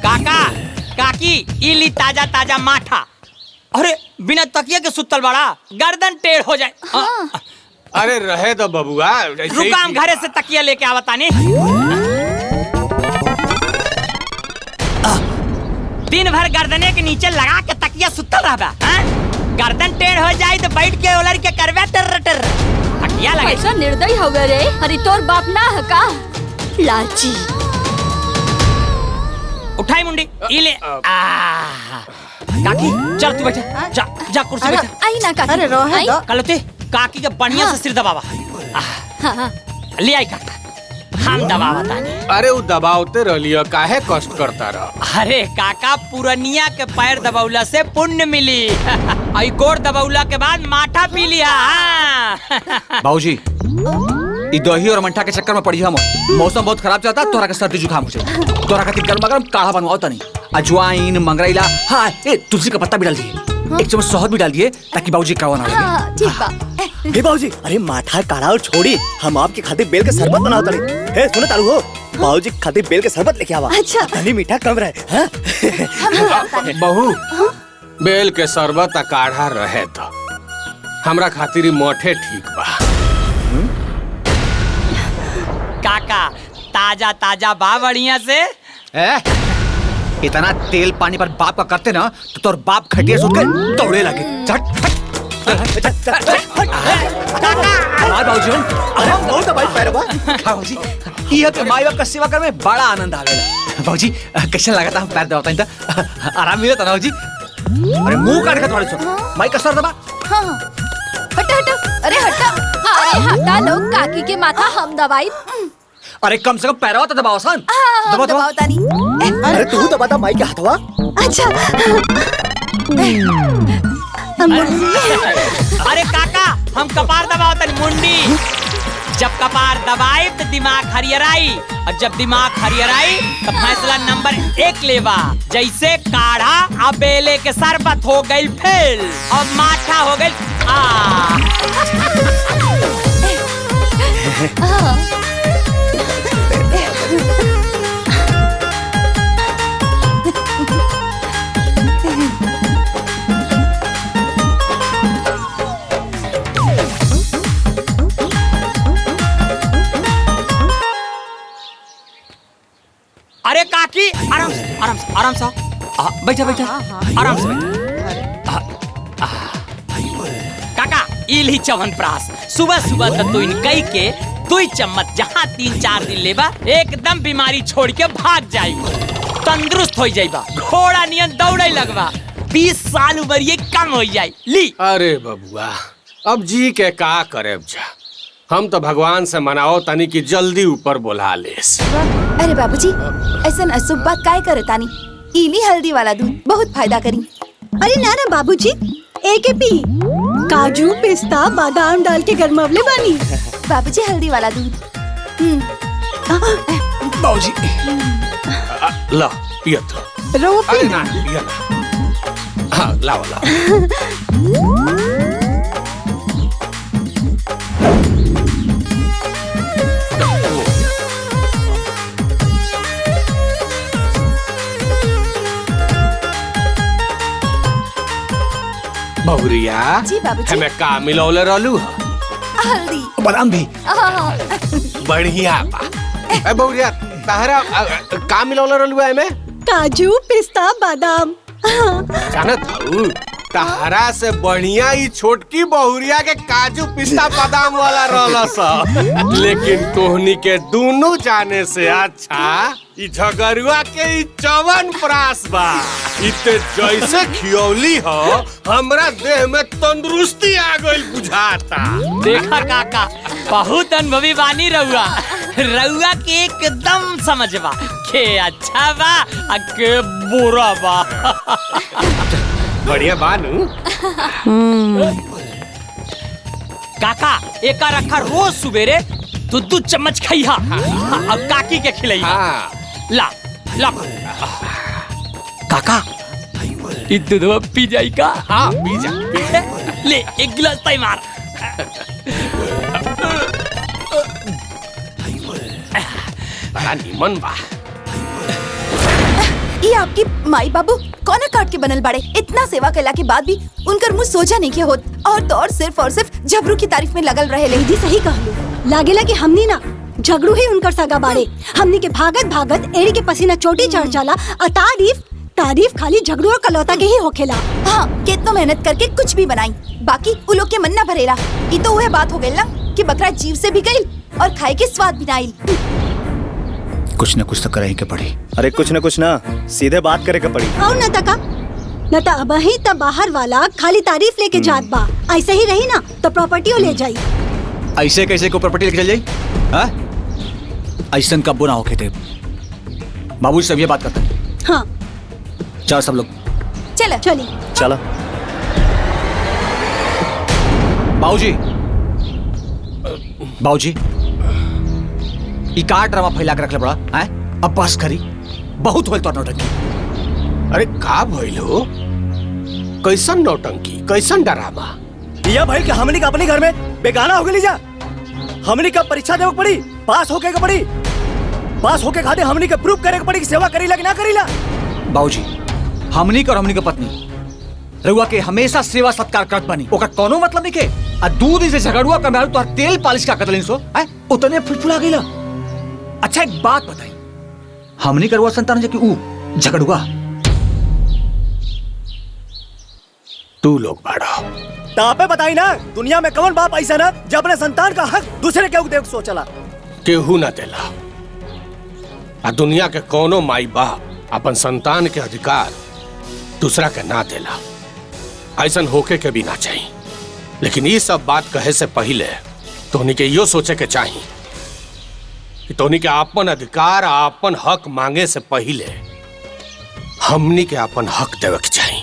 काका काकी इली ताजा ताजा माठा। अरे बिना तकिया के सुतल बड़ा, गर्दन टेढ़ हो जाए। अरे रहे तो बबुआ, रुका हम घरे से तकिया लेके आवतानी। दिन भर गर्दने के नीचे लगा के तकिया सुतल रहबा, गर्दन टेढ़ हो जाए तो बैठ के ओलर के करवे टर टर तकिया लगे। ऐसा निर्दयी हो गए रे, अरे तोर बाप ना है का लाची। उठाई मुंडी इले। काकी चल तू बैठा, जा जा कुर्सी बैठा। आई ना काकी। अरे रोहे दो। कलते काकी के बढ़िया से सिर दबावा। ले आई काका, हम दबावतानी। अरे वो दबावते रहियो, काहे कष्ट करता रह। अरे काका पुरनिया के पैर दबौला से पुण्य मिली। आई गोड़ दबौला के बाद माठा पी लिया। बाबूजी ई दही और मट्ठा के चक्कर में पड़ी हम। मौसम बहुत खराब चलता, तोरा के सर्दी जुकाम हो जाए। तोरा खातिर गर्मा गर्म काढ़ा बनवाओ तनी। अजवाइन, मंगरैला, हाँ ए तुलसी का पत्ता भी डाल दिए, एक चम्मच शहद भी डाल दिए ताकि बाबूजी कड़वा ना लगे। ठीक बा। हे बाबूजी, अरे माठा काढ़ा और छोड़ी, हम आपके खातिर बेल के शरबत बनाओ तड़े। हे सुनो तारू हो, बाबूजी खातिर बेल के शरबत लेके आवा। अच्छा। तनी मीठा कम रहे। हाँ? बहू बेल के शरबत काढ़ा रहे तो हमरा खातिर मोठे ठीक बा। काका ताजा ताजा बा बढ़िया से। इतना तेल पानी पर बाप का करते ना तो तोर बाप खटिया सुट के दौड़े लगे। बाबूजी बहुत भाई पैरवा। बाबूजी ये के माई बाप का सेवा कर में बड़ा आनंद आवेला। बाबूजी कैसे लगा था पैर दबाता था, आराम मिला था ना बाबूजी। अरे मुंह काट के थोड़े सो माई का सर दबा। हटा हटा, अरे हटा। अरे हटा लो, काकी के माथा हम दवाई। अरे कम से कम पैरवा तो दबाओ सन। दबाओ दबाओ तानी। अरे तू दबाता माई के हाथवा। अच्छा अरे काका हम कपार दबाओ तनी मुंडी। जब कपार दबाई तो दिमाग हरियराई, और जब दिमाग हरियराई तो फैसला नंबर 1 लेवा। जैसे काढ़ा अब बेले के शरबत हो गई फेल, और माठा हो गई अरे काकी आराम से आराम से आराम से बैठा बैठा आराम से बैठा। काका इली च्यवनप्राश सुबह सुबह तो तू इनकई के 2 चम्मच जहाँ 3-4 दिन लेबा एकदम बीमारी छोड़ के भाग जाई, तंदुरुस्त हो जाइबा, घोड़ा नियन दौड़े लगवा, 20 साल उम्र ये कम हो जाई। ली। अरे बबुआ अब जी के का करे जा, हम तो भगवान से मनाओ तनी कि जल्दी ऊपर बोला लेस। अरे बाबूजी ऐसा अशुभ बात काय करे तानी, इली हल्दी वाला दूध बहुत फायदा करी। अरे ना ना बाबूजी, एक पी काजू पिस्ता बादाम डाल के गरमावले बानी। बाबूजी हल्दी वाला दूध। बाबूजी ला पिया तो। रो अरे ना पिया ना। हाँ लाओ लाओ। बहुरिया जी बाबूजी। हमें का मिलौले रहलू हल्दी बादाम भी बढ़िया बा। ए बहुरिया तहरा का मिलौले रहलू एमे? काजू पिस्ता बादाम। जानत हूँ तहरा से बढ़िया ही छोटकी बहुरिया के काजू पिस्ता बादाम वाला रहला सा, लेकिन तोहनी के दोनों जाने से अच्छा ई झगरुआ के ई च्यवनप्राश बा। इते जैसे खियौली हो हमरा देह में तंदुरुस्ती आ गई बुझाता। देखा काका बहुत अनुभवी बानी रहुआ, रहुआ के एकदम समझबा के अच्छा बा आ के बुरा बा। बढ़िया बानू। काका एका रखा रोज सुबेरे 2 चम्मच खइहा, अब काकी के खिलइहा। ला लॉक काका ई दूधवा पी जाई का? हाँ पी जा ले एक गिलास पाई मार। बड़ा निमन बा। ये आपकी माई बाबू कौन काट के बनल बाड़े? इतना सेवा कैला के बाद भी उनकर मुंह सोजा नहीं किया होत और तो और सिर्फ झबरू की तारीफ में लगल रहे। दीदी सही कहलू, लागेला कि हमनी ना झगड़ू ही उनकर सगा बाड़े। हमनी के भागत भागत एड़ी के पसीना चोटी चढ़ जाला और तारीफ खाली झगड़ू और कलौता के ही होखेला। हाँ कितना मेहनत करके कुछ भी बनाई, बाकी उ लोग के मन ना भरेला। ये तो वह बात हो गई ना कि बकरा जीव से भी गई और खाए के स्वाद भी ना आइल। कुछ न कुछ तो करे के पड़ी। अरे कुछ न कुछ ना, सीधे बात करे के पड़ी। और न तका अब ही तब बाहर वाला खाली तारीफ लेके जात बा। ऐसे ही रही ना तो प्रॉपर्टी ले जाई। ऐसे कैसे को प्रॉपर्टी लेके चल जाई? हाँ? ऐसा कब्बो ना होके थे। बाबू से ये बात करते हैं। हाँ चल सब लोग चलो चली चलो। बाबूजी ई का ड्रामा फैला के रखले बड़ा हैं? अब बस करी, बहुत होल तोर नौटंकी। अरे का भइल हो? कैसन नौटंकी, कैसन डरामा? या भाई कि हमनी का अपने घर में बेगाना हो गई जा। हमनी का परीक्षा देवे पड़ी, पास होके के पड़ी। पास होके खाते हमनी के प्रूफ करे के पड़ी कि सेवा करीला कि ना करीला। बाबूजी हमनी का और हमनी का पत्नी रउआ के हमेशा सेवा सत्कार करत बनी, ओकर कोनो मतलब नहीं के। आ 2 दिन से झगड़ुआ का मेहर तोहर तेल पालिश का कदलिन सो हैं? उतने फुलफुला गइला। अच्छा एक बात बताई, हमनी का रउआ संतान जे कि ऊ झगड़ुआ तू लोग बाड़ा। तापे बताई ना, दुनिया में कौन बाप ऐसा ना जब अपने संतान का हक दूसरे के देख सोचला। केहू ना देला। आ दुनिया के कोनो माई बाप अपन संतान के अधिकार दूसरा के ना देला। ऐसन होके के भी ना चाहिए। लेकिन ये सब बात कहे से पहले तोहनी के यो सोचे के चाहिए कि तोहनी के अपन अधिकार अपन हक मांगे से पहले हमनी के अपन हक देवे के चाहिए।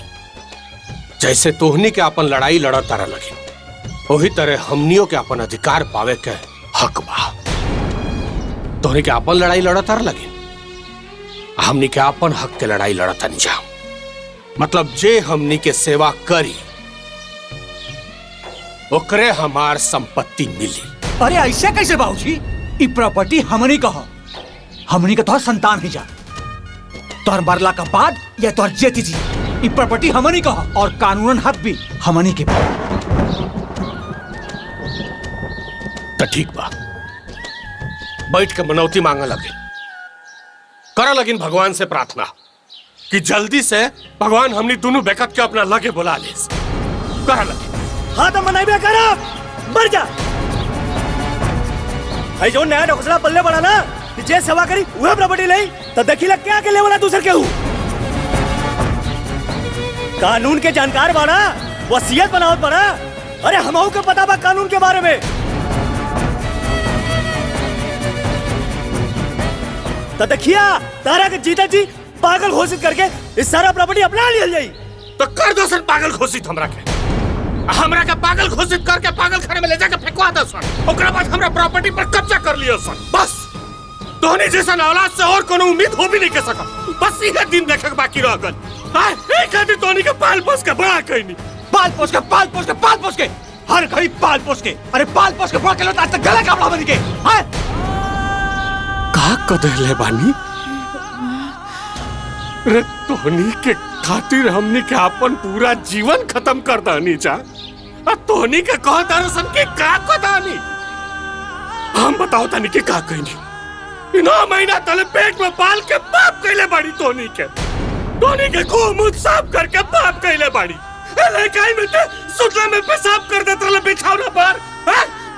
जैसे तोहनी के अपन लड़ाई लड़त तारा लगी, वही तरह हमनियों के अपन अधिकार पावे के हक बा। तोहनी के अपन लड़ाई लड़त तारा लगी, हमनी के अपन हक के लड़ाई लड़ता नहीं जा। मतलब जे हमनी के सेवा करी ओकरे हमार संपत्ति मिली। अरे ऐसे कैसे बाबूजी? ई प्रॉपर्टी हमनी का हो, हमनी का तोहर संतान ही जा। तोहर मरला का बाद या तोहर जेती जी ई प्रॉपर्टी हमनी का हो और कानूनन हक भी हमनी के। तो ठीक बा, बैठ के मनौती मांगे लगे, करा लगिन भगवान से प्रार्थना कि जल्दी से भगवान हमनी दोनों बेकत के अपना लगे बुला ले। करा लगे। हाँ तो मनाइबे करा, मर जा। ऐ जो नया ढोकसला पल्ले बड़ा ना कि जे सेवा करी वह प्रॉपर्टी ले, तो देखिला क्या के ले वाला दूसर के हूँ। कानून के जानकार बाड़ा, वसीयत बनावत बाड़ा। अरे हमहू के पता बा कानून के बारे में। तो देखिया तारा के जीता जी पागल घोषित करके इस सारा प्रॉपर्टी अपना लिया जाई। तो कर दो सर पागल घोषित हमरा के पागल घोषित करके पागल खाने में ले जाके फेंकवा दो सर। ओकरा बाद हमरा प्रॉपर्टी पर कब्जा कर लियो सर। बस तोहनी जैसा औलाद से और कोनो उम्मीद हो भी नहीं के सका। बस इहे दिन देखे के बाकी रह गल। हां एक आदमी तोहनी के पाल पोस के बड़ा कइनी, पाल पोस के हर घड़ी पाल पोस के। अरे पाल पोस के बड़ा के आज तक गला कापड़ा बन के। हां का कदले बानी रे तोहनी के खातिर हमनी के अपन पूरा जीवन खत्म कर दानी जा। तोहनी के कह दरसन के का कदानी हम बताओ तनी के का कहनी। 9 महीना तले पेट में पाल के पाप कैले बाड़ी तोहनी के खूब मुंह साफ करके पाप कैले बाड़ी। लड़काई में ते सुतला में पेशाब कर देत रहले बिछौना पर।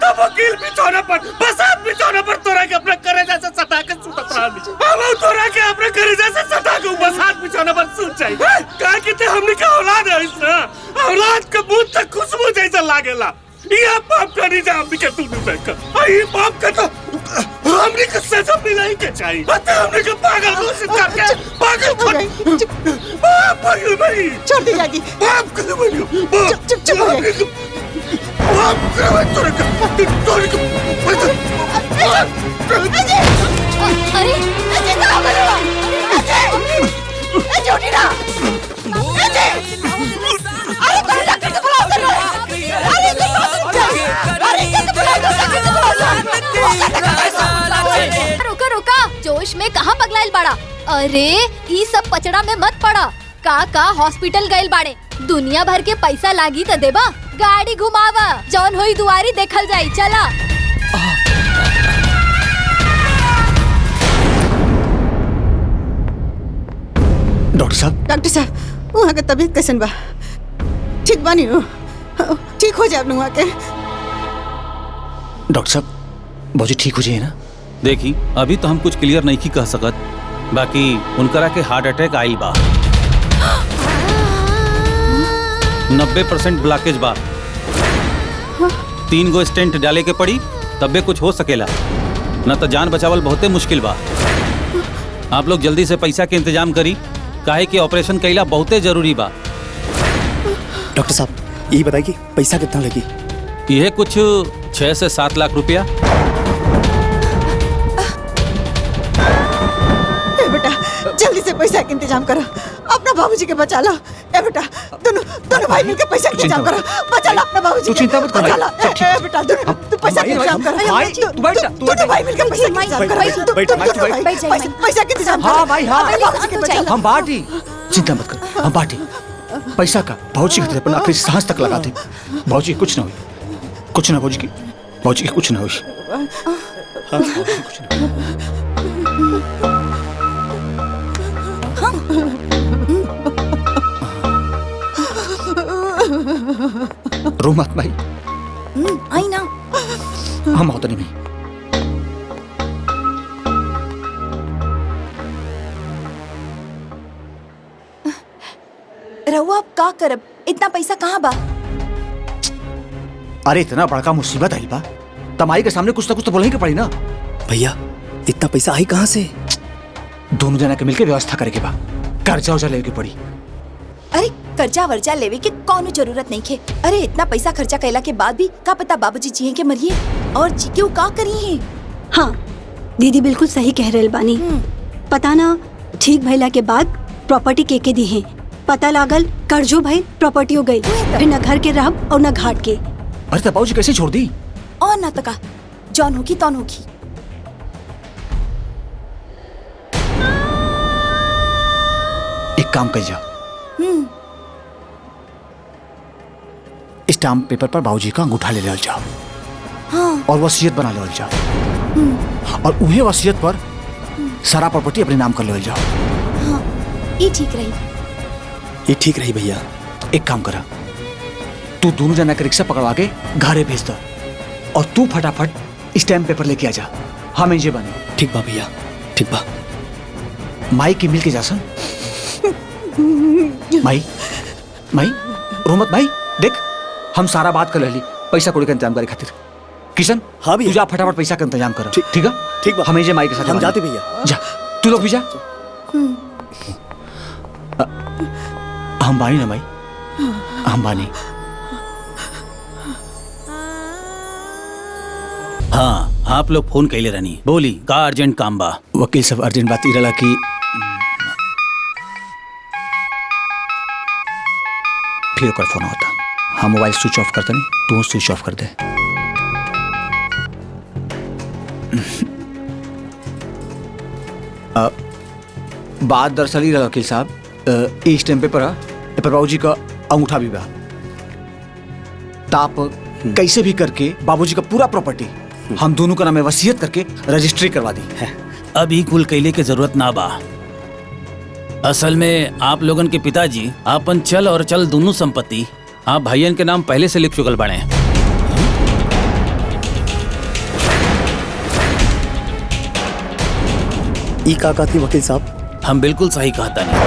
तब वकील बिछौना पर, बसात बिछौना पर तोरा के अपने करेजा से सटा के सुतत रहली। हम तोरा के अपने करेजा से सटा के बसात बिछौना पर सुत जाई। का कि ते हमनी के औलाद है ना, औलाद के मुंह तक खुशबू जैसा लागेला। ये पाप करी जा हमनी के तू नहीं कर। ये पाप का तो हमनी के सजा मिलनी के चाहिए। हमनी के पागल घोषित करके पागल भाई छोड़ दी जाएगी। पाप कर बनियो चुप हो जाइए। अरे जोश में कहाँ पगलाइल बाड़ा? अरे ई सब पचड़ा में मत पड़ा। का हॉस्पिटल गइल बाड़े, दुनिया भर के पैसा लागी त देबा। गाड़ी घुमावा, जौन होई दुआरी देखल जाई। चला। डॉक्टर साहब वहाँ के तबीयत कैसन बा? ठीक बानी हो? ठीक हो जाए वहाँ के? डॉक्टर साहब बाबूजी ठीक हो जाए ना? देखी अभी तो हम कुछ क्लियर नहीं की कह सकत, बाकी उनकरा के हार्ट अटैक आइल बा। 90% ब्लॉकेज बा। 3 गो स्टेंट डाले के पड़ी तबे कुछ हो सकेला, न तो जान बचावल बहुते मुश्किल बा। आप लोग जल्दी से पैसा के इंतजाम करी, काहे कि ऑपरेशन कईला बहुते जरूरी बा। डॉक्टर साहब यही बताइए कि पैसा कितना लगी? यह कुछ 6 से 7 लाख रुपया। ए बेटा जल्दी से पैसा के इंतजाम करो, अपना बाबूजी के बचा लो। ए बेटा दोनों भाई मिलकर पैसा के इंतजाम करो, बचा लो अपना बाबूजी। तू चिंता मत कर। ए बेटा तू पैसा के इंतजाम करो। दोनों भाई मिलकर पैसा के इंतजाम करो। पैसा के इंतजाम करो। हाँ भाई हाँ, बाबूजी के बचा लो। हम बाटी। चिंता मत कर, हम बाटी। पैसा का बाबूजी के अपन आखिरी सांस तक लगा दे। बाबूजी कुछ ना हुई, कुछ ना बाबूजी की कुछ ना हुई। रो मत भाई। आई ना। हम होता नहीं भाई। रहुआ आप का करब? इतना पैसा कहाँ बा? अरे इतना बड़का मुसीबत आई बा, तमाई के सामने कुछ ना कुछ तो बोलने के पड़ी ना। भैया इतना पैसा आई कहाँ से? दोनों जना के मिलकर व्यवस्था करे के बा, कर्जा उर्जा लेके पड़ी। अरे कर्जा वर्जा लेवे के कौनो जरूरत नहीं खे। अरे इतना पैसा खर्चा कैला के बाद भी का पता बाबूजी जिए के मरिए और जी के का करी है। हाँ दीदी बिल्कुल सही कह रहे बानी। पता ना ठीक भइला के बाद प्रॉपर्टी के दी है, पता लागल कर्जो भाई प्रॉपर्टी हो गई, फिर न घर के रहब और न घाट के। अरे तब बाबूजी कैसे छोड़ दी? और ना तका जौन होगी तौन होगी। एक काम कर जा, स्टाम्प पेपर पर बाबूजी का अंगूठा ले ले जाओ। हाँ। और वसीयत बना ले जाओ, और उहे वसीयत पर सारा प्रॉपर्टी अपने नाम कर ले जाओ। हाँ, ये ठीक रही। ये ठीक रही भैया। एक काम करा, तू दोनों जना के रिक्शा पकड़वा के घरे भेज दो, और तू फटाफट स्टैम्प पेपर लेके आ जा। हम इंजे बने। ठीक बा भैया, ठीक बा। माई के मिल के जा सन। माई रोमत भाई देख, हम सारा बात कर ली पैसा कौड़ी का इंतजाम करे खातिर। किशन हाँ भैया, तू जा फटाफट पैसा का इंतजाम कर। ठीक है ठीक बा। हम इंजे माई के साथ हम जाते भैया। जा तू लोग भी जा। हम बानी ना माई, हम बानी। हाँ आप लोग फोन कैले रहनी, बोली का अर्जेंट काम बा? वकील साहब अर्जेंट बात इरला की फिर ओकर फोन होता, हम मोबाइल स्विच ऑफ करते नहीं, तू स्विच ऑफ कर दे। बात दरअसल ही रहा वकील साहब, इस टाइम पेपर बाबूजी का अंगूठा भी बा। ताप कैसे भी करके बाबूजी का पूरा प्रॉपर्टी हम दोनों का नाम वसीयत करके रजिस्ट्री करवा दी है। अभी कुल कैले के जरूरत ना बा। असल में आप लोगन के पिताजी अपन चल और चल दोनों संपत्ति आप भाइयन के नाम पहले से लिख चुकल बने। ई का कहती वकील साहब? हम बिल्कुल सही कहता नहीं।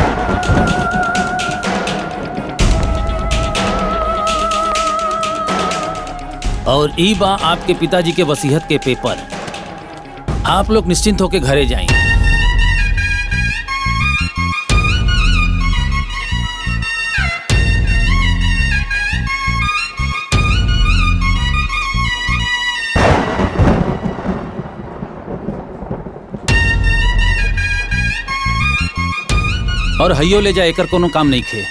और ई बा आपके पिताजी के वसीयत के पेपर। आप लोग निश्चिंत होकर घरे जाएं। और हइयो ले जा, एकर कोनो काम नहीं खे।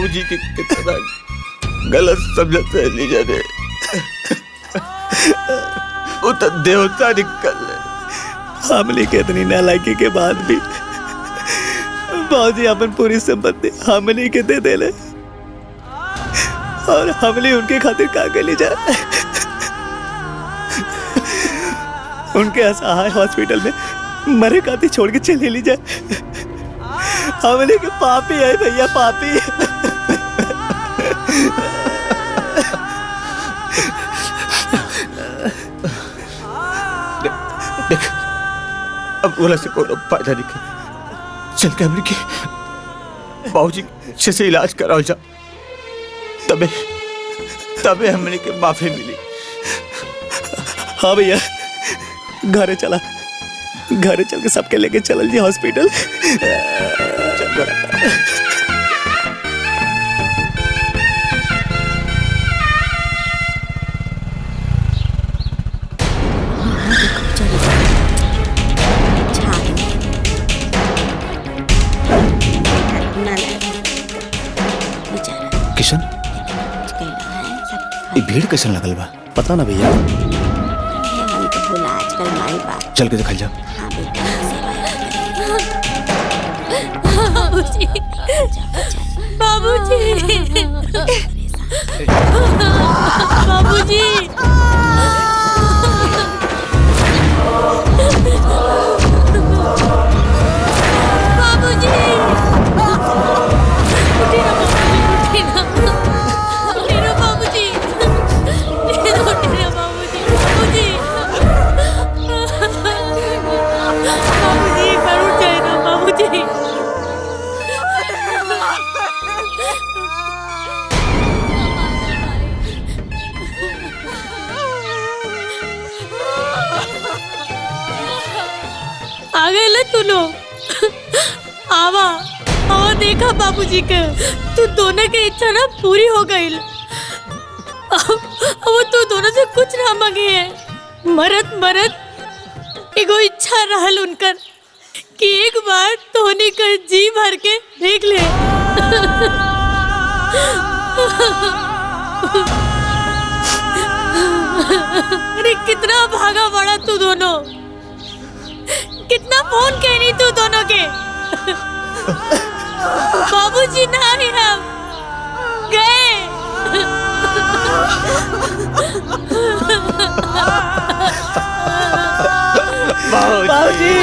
बाबूजी की कितना गलत समझते हैं लीजा ने। वो तो देवता निकल हमली के इतनी नालायकी के बाद भी बाबूजी अपन पूरी संपत्ति हमली के दे देले और हमली उनके खातिर का के ले जाए। उनके असहाय हॉस्पिटल में मरे खातिर छोड़ के चले ली जाए। हमली के पापी है भैया, पापी। देख अब बोला से कोई फायदा नहीं कर। चल के हमने के बाबूजी अच्छे से इलाज कराओ जा, तबे हमने के माफी मिली। हाँ भैया, घरे चल के सबके लेके चल जी हॉस्पिटल। किशन, ये भीड़ कैसे लगल बा? पता ना भैया, चल के दिखाई जा। बाबूजी, बाबूजी, बाबूजी, आ गए ले तू लोग। आवा आवा, देखा बाबूजी के तू दोनों के इच्छा ना पूरी हो गई। अब तू दोनों से कुछ ना मांगे है। मरत एगो इच्छा रहल उनकर कि एक बार तोहनी कर जी भर के देख ले। अरे कितना भागा बड़ा तू दोनों, कितना फोन कहनी तू दोनों के। बाबूजी ना ही हम गए। बाबूजी,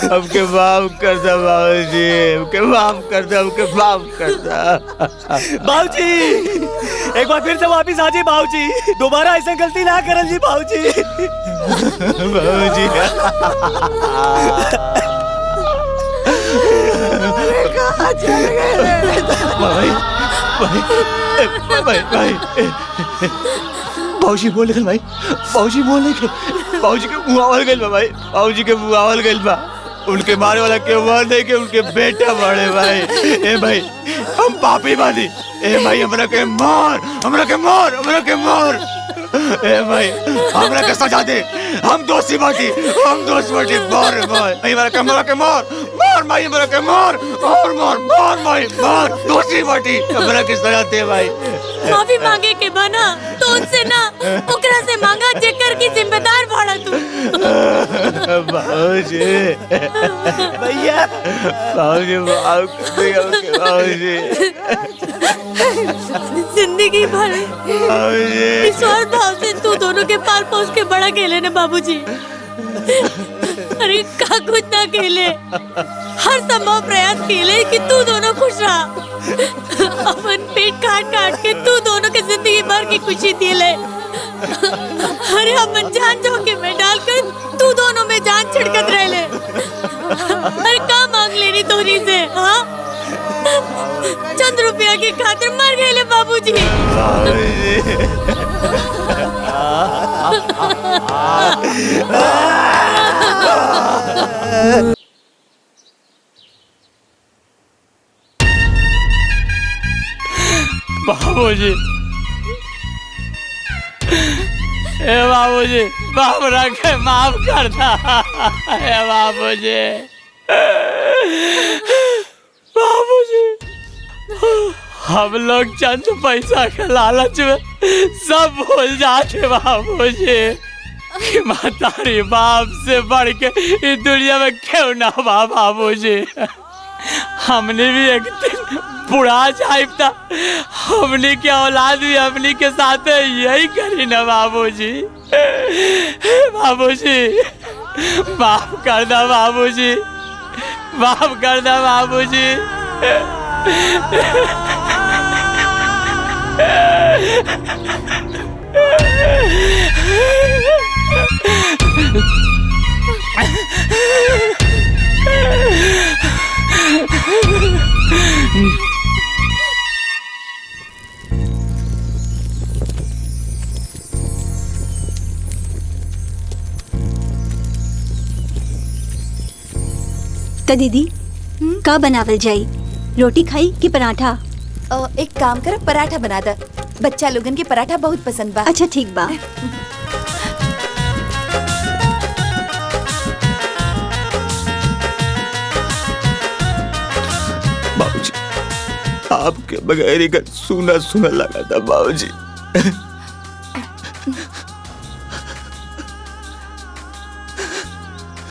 हमके माफ कर दो बाबूजी, हमके माफ कर दो, हमके माफ कर दो बाबूजी। एक बार फिर से वापिस आ जी बाबूजी, दोबारा ऐसा गलती ना करल जी बाबूजी। बाबूजी बाबूजी बोल निकल भाई, बाबूजी बोल निकल। बाबूजी के मुँह आवल गइल बा भाई, बाबूजी के मुँह आवल गइल बा। उनके मारे वाला के हुआ नहीं के उनके बेटा बड़े भाई। ए भाई हम पापी बानी। ए भाई हमरा के मार, हमरा के मार, हमरा के मार। ए भाई हमरा के सजा दे, हम दोषी बाटी, हम दोषी बाटी। मार भाई, हमरा के मार, मार भाई, हमरा के मार और मार, मार भाई मार, दोषी बाटी, हमरा के सजा दे भाई। माफी मांगे के बना तो उनसे ना ओकरा से मांगा जेकर की जिम्मेदार भाड़ा तू। बाबूजी भैया, बाबूजी माफ कर दिया बाबूजी। जिंदगी भर इस स्वार्थ भाव से तू दोनों के पाल पोस के बड़ा खेले ने बाबूजी। अरे का कुछ ना खेले, हर संभव प्रयास खेले कि तू दोनों खुश रहा। अपन पेट काट काट के तू दोनों के जिंदगी भर की खुशी दी ले। अरे अपन जान जोखिम में डालकर तू दोनों में जान छिड़कत रह ले। अरे का मांग लेनी तोरी से? हाँ, चंद रुपया की खातिर मर गए ले बाबूजी। बाबूजी, ए बाबूजी, बाप रखे माफ करना। ए बाबूजी, बाबूजी, हम लोग चंद पैसा के लालच में सब भूल जाते बाबूजी कि महतारी बाप से बढ़ के इस दुनिया में क्यों ना बा बाबूजी। हमने भी एक दिन बुढ़ा जाइब था, हमने के औलाद भी हमने के साथ यही करी ना बाबूजी। बाबूजी माफ कर दो बाबूजी, माफ कर दो बाबूजी। तो दीदी का बनावल जाई, रोटी खाई कि पराठा? एक काम कर, पराठा बना दे। बच्चा लोगन के पराठा बहुत पसंद बा। अच्छा ठीक बा। बाबूजी, आपके बगैर ही घर सूना सूना लगा था बाबूजी।